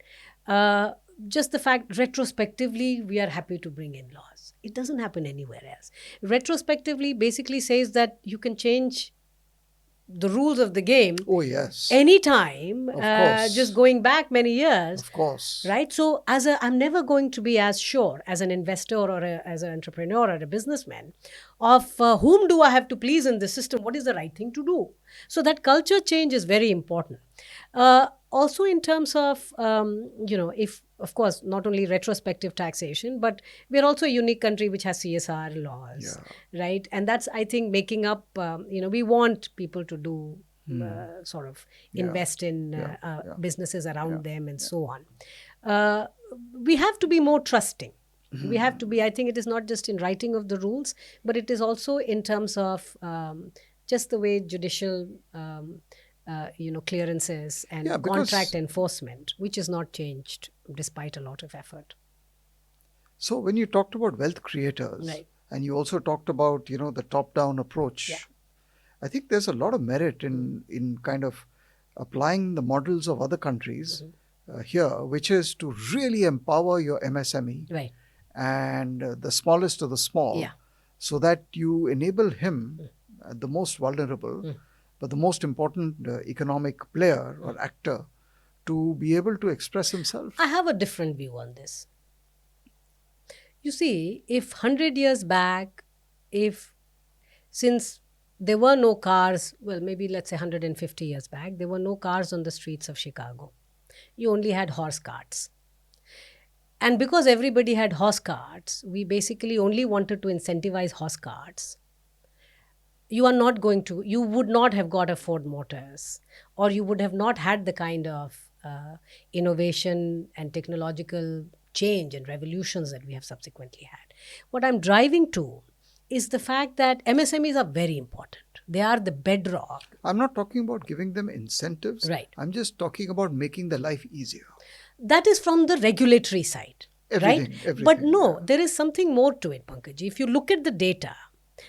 Just the fact, retrospectively, we are happy to bring in laws. It doesn't happen anywhere else. Retrospectively basically says that you can change the rules of the game. Oh, yes. Anytime, Of course. just going back many years. Of course. Right? So I'm never going to be as sure as an investor or as an entrepreneur or a businessman of whom do I have to please in the system? What is the right thing to do? So that culture change is very important. Also in terms of, if, of course, not only retrospective taxation, but we're also a unique country which has CSR laws, right? And that's, I think, making up, we want people to do sort of invest in businesses around them and so on. We have to be more trusting. We have to be, I think it is not just in writing of the rules, but it is also in terms of just the way judicial clearances and contract enforcement, which is not changed despite a lot of effort. So when you talked about wealth creators, and you also talked about, the top-down approach, I think there's a lot of merit in kind of applying the models of other countries here, which is to really empower your MSME and the smallest of the small, so that you enable him, the most vulnerable, but the most important economic player or actor, to be able to express himself. I have a different view on this. You see, if 100 years back, since there were no cars, well, maybe let's say 150 years back, there were no cars on the streets of Chicago. You only had horse carts. And because everybody had horse carts, we basically only wanted to incentivize horse carts. You would not have got a Ford Motors, or you would have not had the kind of innovation and technological change and revolutions that we have subsequently had. What I'm driving to is the fact that MSMEs are very important. They are the bedrock. I'm not talking about giving them incentives. Right. I'm just talking about making their life easier. That is from the regulatory side. Everything, But no, there is something more to it, Pankaj. If you look at the data,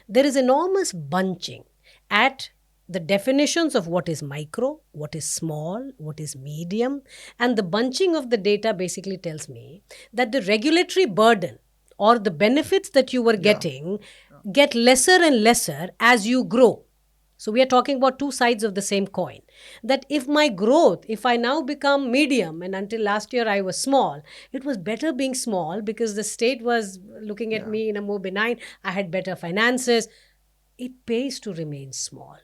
there is enormous bunching at the definitions of what is micro, what is small, what is medium, and the bunching of the data basically tells me that the regulatory burden or the benefits that you were Yeah. getting get lesser and lesser as you grow. So we are talking about two sides of the same coin. That if my growth, if I now become medium, and until last year I was small, it was better being small because the state was looking at Yeah. me in a more benign, I had better finances. It pays to remain small.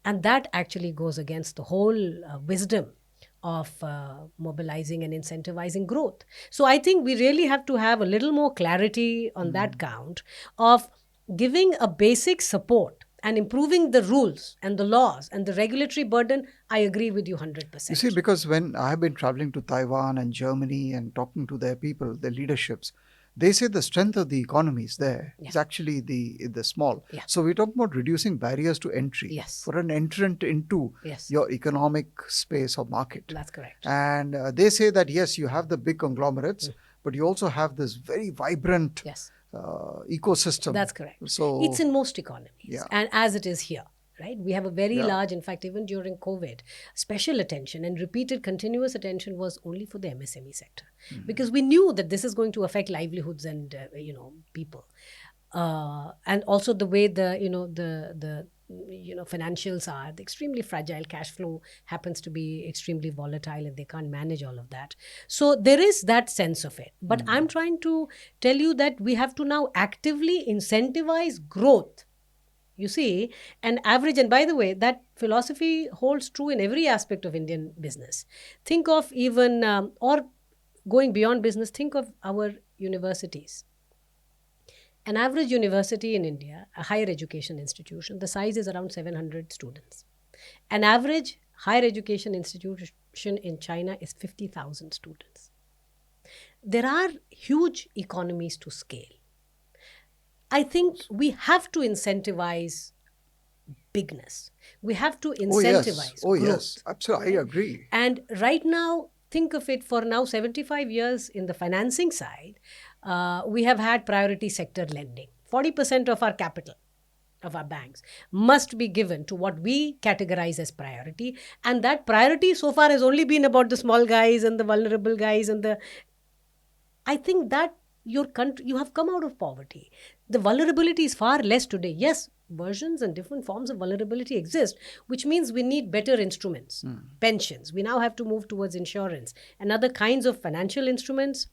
And that actually goes against the whole wisdom of mobilizing and incentivizing growth. So I think we really have to have a little more clarity on that count of giving a basic support and improving the rules and the laws and the regulatory burden. I agree with you You see, 100%. because when I have been traveling to Taiwan and Germany and talking to their people, their leaderships, they say the strength of the economy is there. Yeah. It's actually the small. Yeah. So we talk about reducing barriers to entry Yes. for an entrant into Yes. your economic space or market. That's correct. And they say that yes, you have the big conglomerates, but you also have this very vibrant Yes. ecosystem. That's correct. So It's in most economies, Yeah. and as it is here, right? We have a very Yeah. large, in fact, even during COVID, special attention and repeated continuous attention was only for the MSME sector, because we knew that this is going to affect livelihoods and people, and also the way the financials are, the extremely fragile cash flow happens to be extremely volatile and they can't manage all of that. So there is that sense of it, but I'm trying to tell you that we have to now actively incentivize growth. You see, an average, and by the way, that philosophy holds true in every aspect of Indian business. Think of even or going beyond business, think of our universities. An average university in India, a higher education institution, the size is around 700 students. An average higher education institution in China is 50,000 students. There are huge economies to scale. I think we have to incentivize bigness. We have to incentivize oh growth. yes, absolutely, I agree. And right now, think of it, for now 75 years in the financing side, we have had priority sector lending. 40% of our capital of our banks must be given to what we categorize as priority. And that priority so far has only been about the small guys and the vulnerable guys and the... I think that your country, you have come out of poverty. The vulnerability is far less today. Yes, versions and different forms of vulnerability exist, which means we need better instruments, pensions. We now have to move towards insurance and other kinds of financial instruments,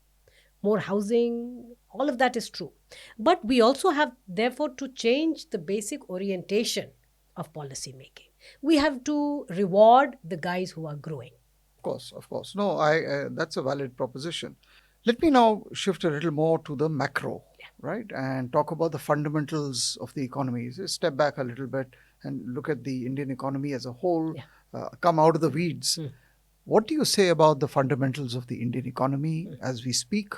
more housing. All of that is true. But we also have, therefore, to change the basic orientation of policy making. We have to reward the guys who are growing. Of course. No, I that's a valid proposition. Let me now shift a little more to the macro, right, and talk about the fundamentals of the economy. Just step back a little bit and look at the Indian economy as a whole. Come out of the weeds. What do you say about the fundamentals of the Indian economy as we speak,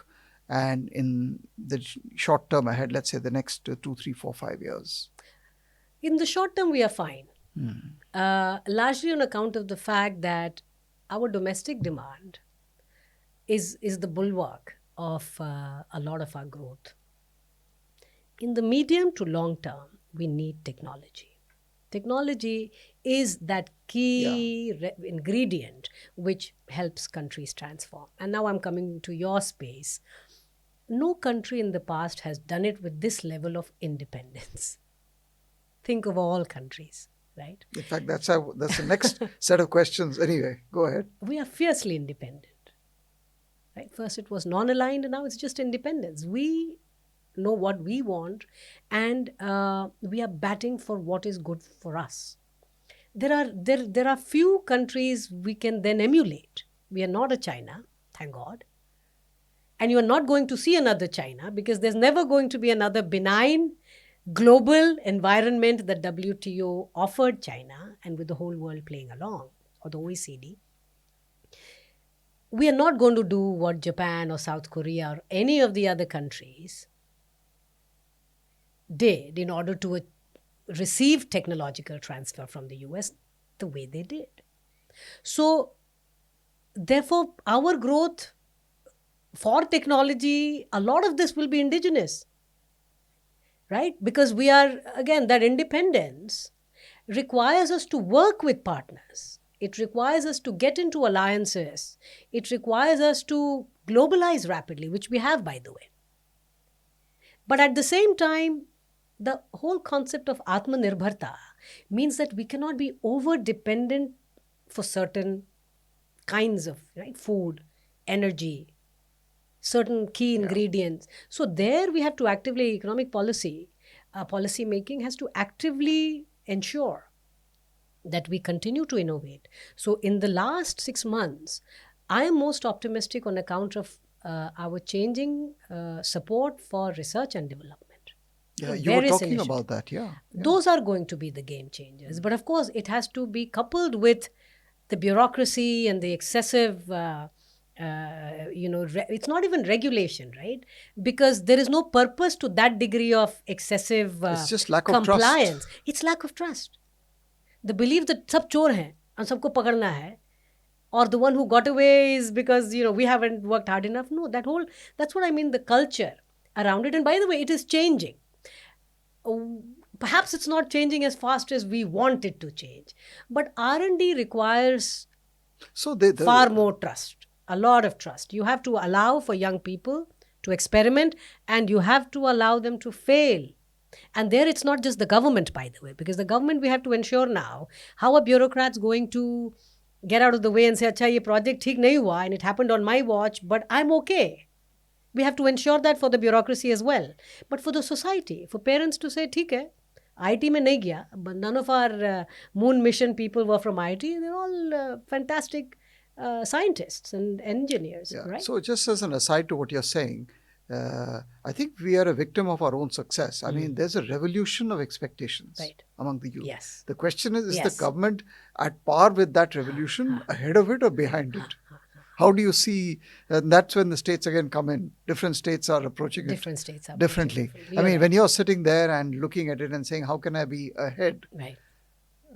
and in the short term ahead? Let's say the next 2, 3, 4, 5 years. In the short term, we are fine. Largely on account of the fact that our domestic demand is the bulwark of a lot of our growth. In the medium to long term, we need technology. Technology is that key ingredient which helps countries transform. And now I'm coming to your space. No country in the past has done it with this level of independence. Think of all countries, right? In fact, that's the next set of questions. Anyway, go ahead. We are fiercely independent. Right? First it was non-aligned, and now it's just independence. We know what we want, and we are batting for what is good for us. There are few countries we can then emulate. We are not a China, thank God. And you are not going to see another China, because there's never going to be another benign global environment that WTO offered China, and with the whole world playing along, or the OECD. We are not going to do what Japan or South Korea or any of the other countries did in order to receive technological transfer from the US the way they did. So, therefore, our growth for technology, a lot of this will be indigenous, right? Because we are, again, that independence requires us to work with partners. It requires us to get into alliances. It requires us to globalize rapidly, which we have, by the way. But at the same time, the whole concept of Atmanirbharta means that we cannot be over dependent for certain kinds of food, energy, certain key ingredients. So there we have to actively, economic policy, policy making has to actively ensure that we continue to innovate. So in the last 6 months, I am most optimistic on account of our changing support for research and development. Yeah, you were talking about that, yeah. Those are going to be the game changers. But of course, it has to be coupled with the bureaucracy and the excessive, it's not even regulation, right? Because there is no purpose to that degree of excessive it's just lack of compliance. trust. It's lack of trust. The belief that sab chor hain and sabko pakadna hai, or the one who got away is because we haven't worked hard enough. No, that's what I mean, the culture around it. And by the way, it is changing. Perhaps it's not changing as fast as we want it to change, but R&D requires far more trust, a lot of trust. You have to allow for young people to experiment, and you have to allow them to fail. And there it's not just the government, by the way, because the government, we have to ensure now, how are bureaucrats going to get out of the way and say, acha, ye project theek nahi hua and it happened on my watch, but I'm okay. We have to ensure that for the bureaucracy as well. But for the society, for parents to say, theek hai, IIT mein nahi gaya, but none of our moon mission people were from IIT. They're all fantastic scientists and engineers, right? So just as an aside to what you're saying, I think we are a victim of our own success. I mean, there's a revolution of expectations among the youth. Yes. The question is the government at par with that revolution, ahead of it or behind it? How do you see, and that's when the states again come in. Different states are approaching it differently. I mean, when you're sitting there and looking at it and saying, how can I be ahead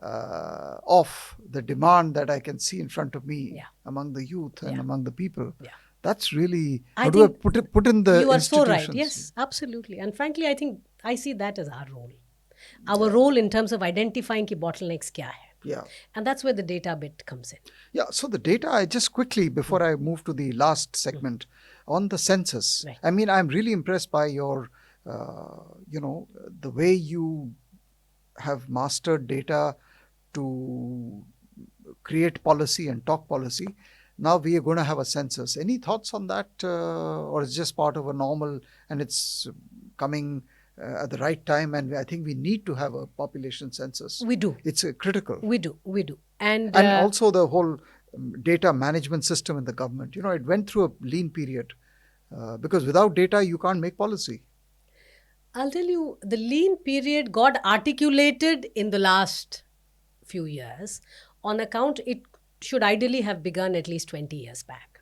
of the demand that I can see in front of me among the youth and among the people? That's really, how do I put in the You are institutions? so right. Yes, absolutely. And frankly, I think I see that as our role. Our role in terms of identifying ki bottlenecks kya hai. Yeah. And that's where the data bit comes in. Yeah. So the data, I just quickly, before I move to the last segment, on the census. Right. I mean, I'm really impressed by your, the way you have mastered data to create policy and talk policy. Now we are going to have a census. Any thoughts on that, or it's just part of a normal and it's coming at the right time? And I think we need to have a population census. We do. It's critical. We do. And also the whole data management system in the government. It went through a lean period because without data, you can't make policy. I'll tell you, the lean period got articulated in the last few years on account it should ideally have begun at least 20 years back.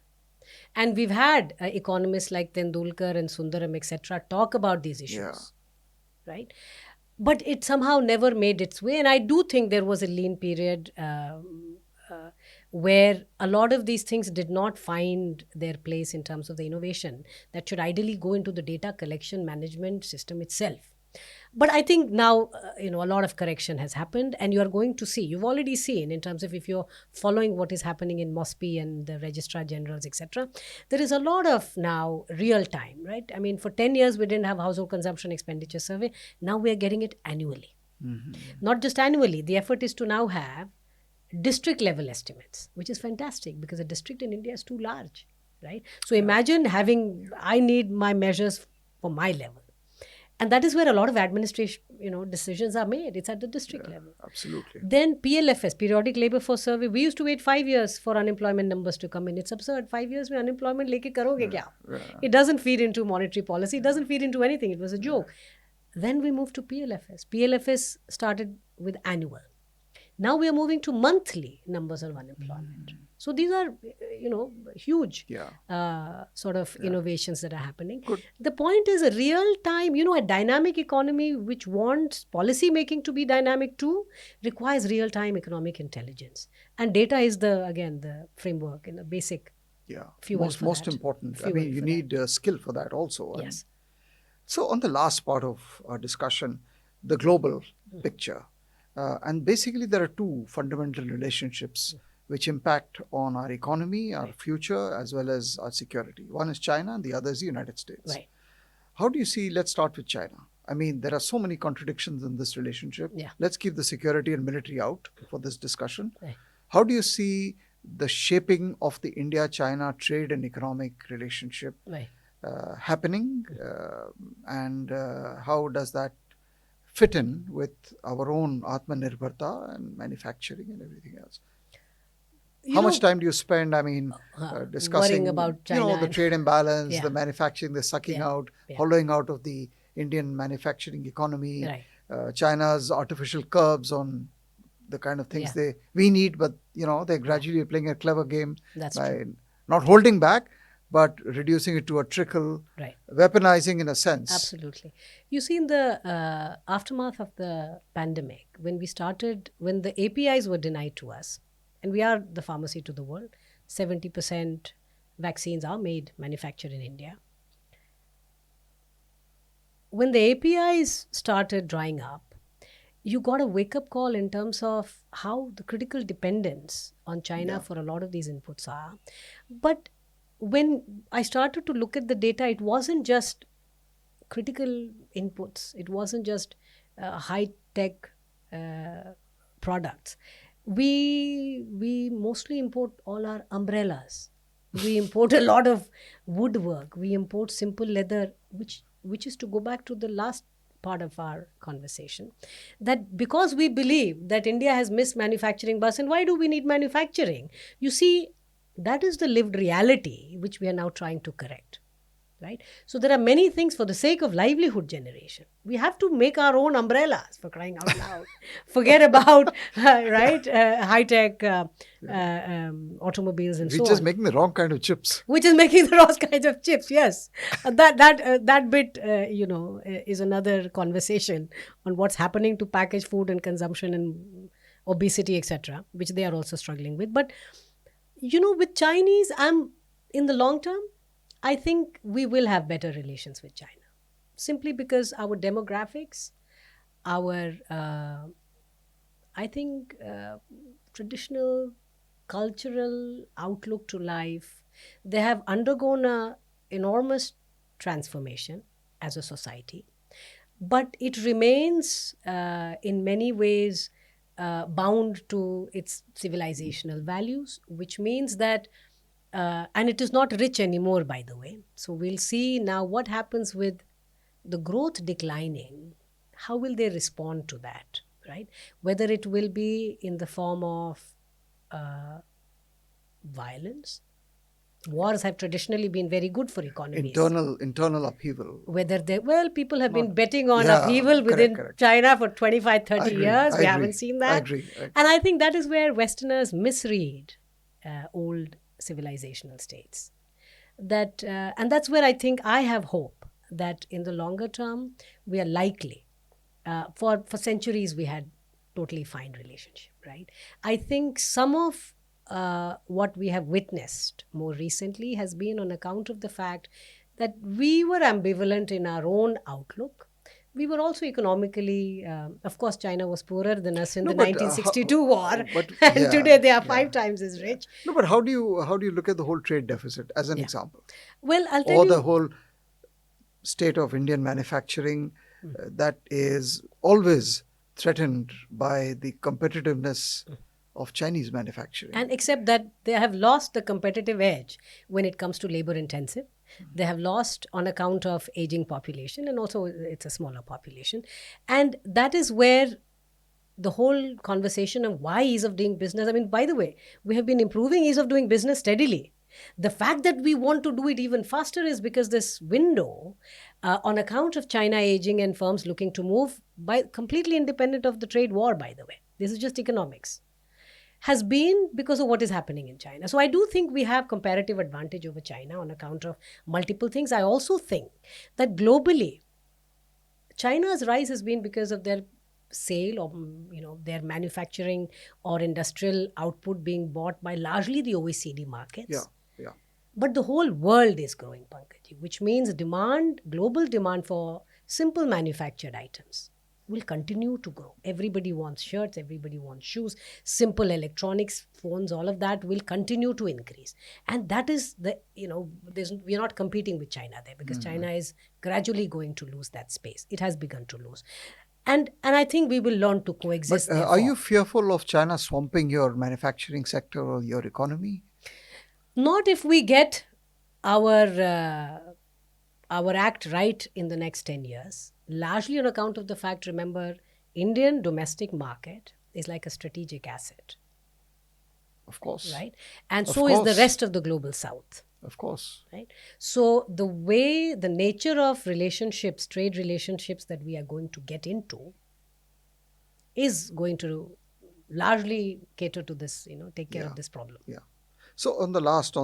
And we've had economists like Tendulkar and Sundaram, etc., talk about these issues, right? But it somehow never made its way. And I do think there was a lean period where a lot of these things did not find their place in terms of the innovation that should ideally go into the data collection management system itself. But I think now, a lot of correction has happened, and you are going to see, you've already seen in terms of if you're following what is happening in MOSPI and the Registrar Generals, etc., there is a lot of now real time, right? I mean, for 10 years, we didn't have household consumption expenditure survey. Now we are getting it annually. Mm-hmm. Not just annually. The effort is to now have district level estimates, which is fantastic because a district in India is too large, right? So imagine I need my measures for my level. And that is where a lot of administration, decisions are made. It's at the district level. Absolutely. Then PLFS, Periodic Labour Force Survey. We used to wait 5 years for unemployment numbers to come in. It's absurd. 5 years mein unemployment leke karoge kya? It doesn't feed into monetary policy. It doesn't feed into anything. It was a joke. Then we moved to PLFS. PLFS started with annual. Now we are moving to monthly numbers of unemployment. So these are, huge innovations that are happening. Good. The point is a real time, a dynamic economy which wants policy making to be dynamic too, requires real time economic intelligence. And data is the framework, basic fuel for most that. important. Fuel I mean, you need skill for that also. Yes. So on the last part of our discussion, the global picture. And basically, there are two fundamental relationships which impact on our economy, our future, as well as our security. One is China, and the other is the United States. Right. How do you see? Let's start with China. I mean, there are so many contradictions in this relationship. Yeah. Let's keep the security and military out for this discussion. Right. How do you see the shaping of the India-China trade and economic relationship Right. happening, and how does that fit in with our own Atmanirbharta and manufacturing and everything else? How much time do you spend, I mean, discussing, worrying about China the trade imbalance, Yeah. the manufacturing, the sucking Yeah. out, Yeah. hollowing out of the Indian manufacturing economy, Right. China's artificial curbs on the kind of things Yeah. we need, but they're gradually playing a clever game That's by true. not holding back, but reducing it to a trickle, Right. weaponizing in a sense. Absolutely. You see, in the aftermath of the pandemic, when the APIs were denied to us, and we are the pharmacy to the world, 70% vaccines are manufactured in India. When the APIs started drying up, you got a wake-up call in terms of how the critical dependence on China Yeah. for a lot of these inputs are. But when I started to look at the data, it wasn't just critical inputs. It wasn't just high-tech products. We mostly import all our umbrellas. We import a lot of woodwork. We import simple leather, which is to go back to the last part of our conversation, that because we believe that India has missed manufacturing bus, and why do we need manufacturing? You see, that is the lived reality which we are now trying to correct. Right? So there are many things for the sake of livelihood generation. We have to make our own umbrellas, for crying out loud. Forget about high-tech automobiles and We're so just on. making the wrong kind of chips. Which is making the wrong kinds of chips, yes. That bit, is another conversation on what's happening to packaged food and consumption and obesity, etc., which they are also struggling with. But, with Chinese, in the long term, I think we will have better relations with China, simply because our demographics, our, traditional cultural outlook to life, they have undergone a enormous transformation as a society, but it remains in many ways bound to its civilizational values, which means that and it is not rich anymore, by the way. So we'll see now what happens with the growth declining. How will they respond to that, right? Whether it will be in the form of violence. Wars have traditionally been very good for economies. Internal upheaval. Whether people have been betting on Yeah, upheaval within correct. China for 25, 30 I agree, years. I We agree, haven't seen that. I agree. And I think that is where Westerners misread old civilizational states. And that's where I think I have hope that in the longer term, we are likely, for centuries we had totally fine relationship, right? I think some of what we have witnessed more recently has been on account of the fact that we were ambivalent in our own outlook. We were also economically, of course, China was poorer than us in the 1962 war, and today they are 5 times as rich. No, but how do you look at the whole trade deficit as an example? Well, I'll tell or you, the whole state of Indian manufacturing that is always threatened by the competitiveness of Chinese manufacturing. and except that they have lost the competitive edge when it comes to labor intensive. They have lost on account of aging population, and also it's a smaller population. And that is where the whole conversation of why ease of doing business, I mean, by the way, we have been improving ease of doing business steadily. The fact that we want to do it even faster is because this window, on account of China aging and firms looking to move, by completely independent of the trade war, by the way, this is just economics, has been because of what is happening in China. So I do think we have comparative advantage over China on account of multiple things. I also think that globally, China's rise has been because of their sale or their manufacturing or industrial output being bought by largely the OECD markets. Yeah. But the whole world is growing, Pankaj, which means global demand for simple manufactured items will continue to grow. Everybody wants shirts, everybody wants shoes, simple electronics, phones, all of that will continue to increase. And that is we're not competing with China there, because China is gradually going to lose that space. It has begun to lose. And I think we will learn to But coexist, are you therefore. fearful of China swamping your manufacturing sector or your economy? Not if we get our act right in the next 10 years, largely on account of the fact, remember, Indian domestic market is like a strategic asset, Of course. right? And Of so is the course. rest of the global south, Of course. right? So the nature of relationships, trade relationships that we are going to get into is going to largely cater to this, take care Yeah. of this problem. Yeah. So on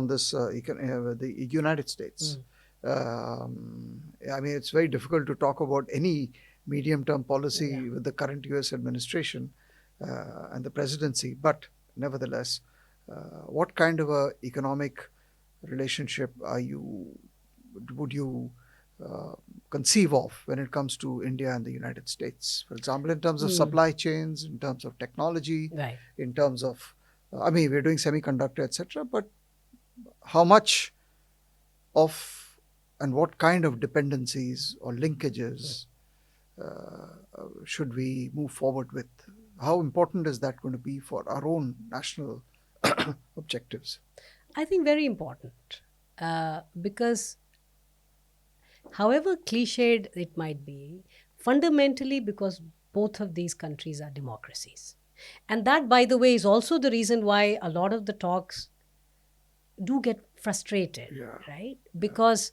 this, the United States. I mean, it's very difficult to talk about any medium-term policy Yeah. with the current U.S. administration and the presidency. But nevertheless, what kind of a economic relationship would you uh, conceive of when it comes to India and the United States? For example, in terms of supply chains, in terms of technology, Right. in terms of, I mean, we're doing semiconductor, etc. But how much of and what kind of dependencies or linkages should we move forward with? How important is that going to be for our own national objectives? I think very important, because however cliched it might be, fundamentally because both of these countries are democracies. And that, by the way, is also the reason why a lot of the talks do get frustrated, Yeah. right? Because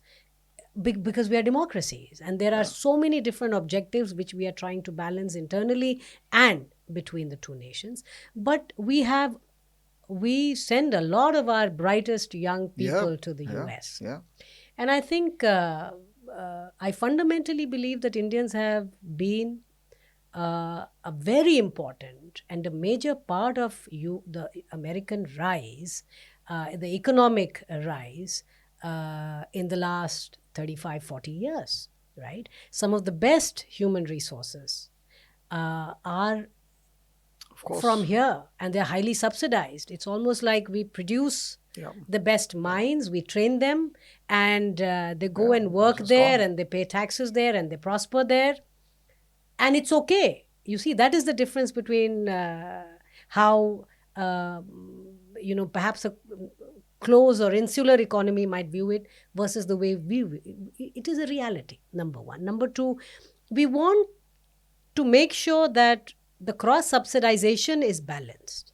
we are democracies, and there are so many different objectives which we are trying to balance internally and between the two nations. But we send a lot of our brightest young Yeah. people to the Yeah. US. Yeah. And I think I fundamentally believe that Indians have been a very important and a major part of the American rise, the economic rise in the last 35, 40 years, right? Some of the best human resources are Of course. from here, and they're highly subsidized. It's almost like we produce Yeah. the best minds, we train them, and they go Yeah. and work Those are there, gone. and they pay taxes there, and they prosper there, and it's okay. You see, that is the difference between how perhaps a close or insular economy might view it versus the way it is a reality, number one. Number two, we want to make sure that the cross subsidization is balanced.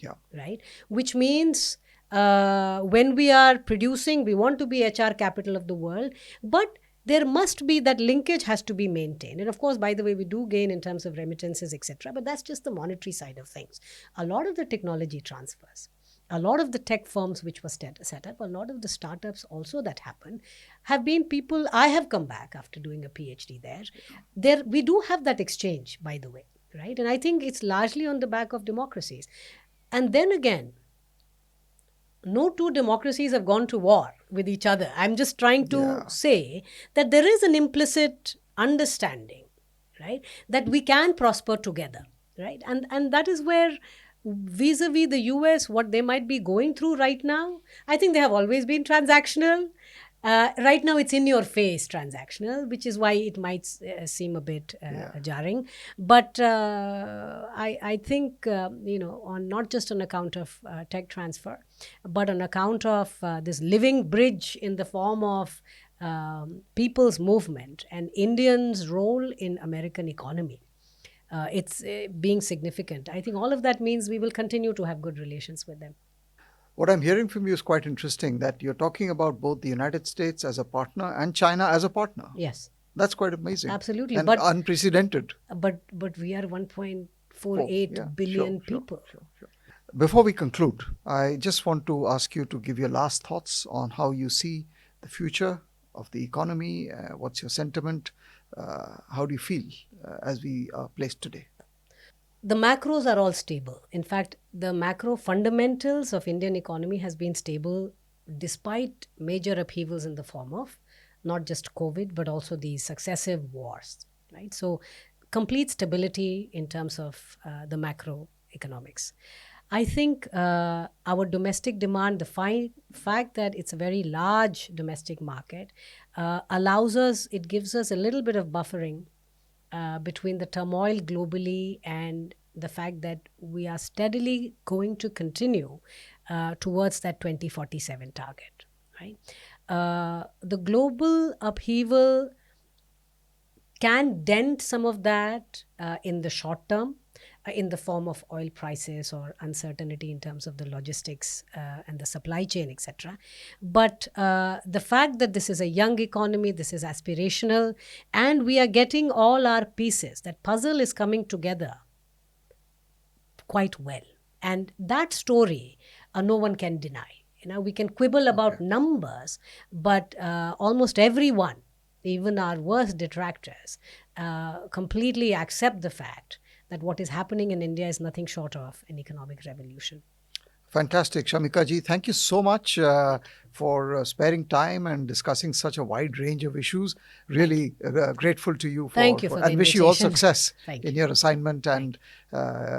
Yeah. Right? Which means when we are producing, we want to be HR capital of the world, but there must be that linkage has to be maintained. And of course, by the way, we do gain in terms of remittances, etc. But that's just the monetary side of things. A lot of the technology transfers, a lot of the tech firms which were set up, a lot of the startups also that happen have been people. I have come back after doing a PhD there. There we do have that exchange, by the way, right? And I think it's largely on the back of democracies. And then again, no two democracies have gone to war with each other. I'm just trying to Yeah. say that there is an implicit understanding, right, that we can prosper together, right? And that is where, vis-a-vis the US, what they might be going through right now, I think they have always been transactional. Right now, it's in your face transactional, which is why it might seem a bit Yeah. jarring. But I think, on not just on account of tech transfer, but on account of this living bridge in the form of people's movement and Indians' role in American economy. It's being significant. I think all of that means we will continue to have good relations with them. What I'm hearing from you is quite interesting, that you're talking about both the United States as a partner and China as a partner. Yes, That's quite amazing. absolutely. And unprecedented. But we are 1.48 Yeah, billion people. Sure. Before we conclude, I just want to ask you to give your last thoughts on how you see the future of the economy. What's your sentiment? How do you feel as we are placed today? The macros are all stable. In fact, the macro fundamentals of Indian economy has been stable despite major upheavals in the form of not just COVID, but also the successive wars, right? So complete stability in terms of the macroeconomics. I think our domestic demand, the fact that it's a very large domestic market, it gives us a little bit of buffering between the turmoil globally and the fact that we are steadily going to continue towards that 2047 target, right? The global upheaval can dent some of that in the short term, in the form of oil prices or uncertainty in terms of the logistics and the supply chain, etc. But the fact that this is a young economy, this is aspirational, and we are getting all our pieces, that puzzle is coming together quite well. And that story, no one can deny. We can quibble about numbers, but almost everyone, even our worst detractors, completely accept the fact that what is happening in India is nothing short of an economic revolution. Fantastic. Shamika ji, thank you so much for sparing time and discussing such a wide range of issues. Really grateful to you Thank you for the and wish you all invitation. success Thank in you. your assignment and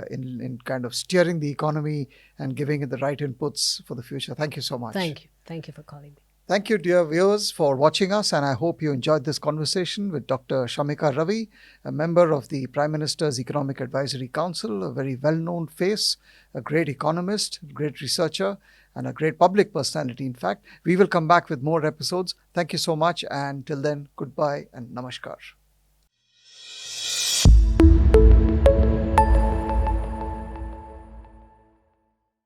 in kind of steering the economy and giving it the right inputs for the future. Thank you so much. Thank you. Thank you for calling me. Thank you, dear viewers, for watching us, and I hope you enjoyed this conversation with Dr. Shamika Ravi, a member of the Prime Minister's Economic Advisory Council, a very well-known face, a great economist, great researcher, and a great public personality, in fact. We will come back with more episodes. Thank you so much, and till then, goodbye and namaskar.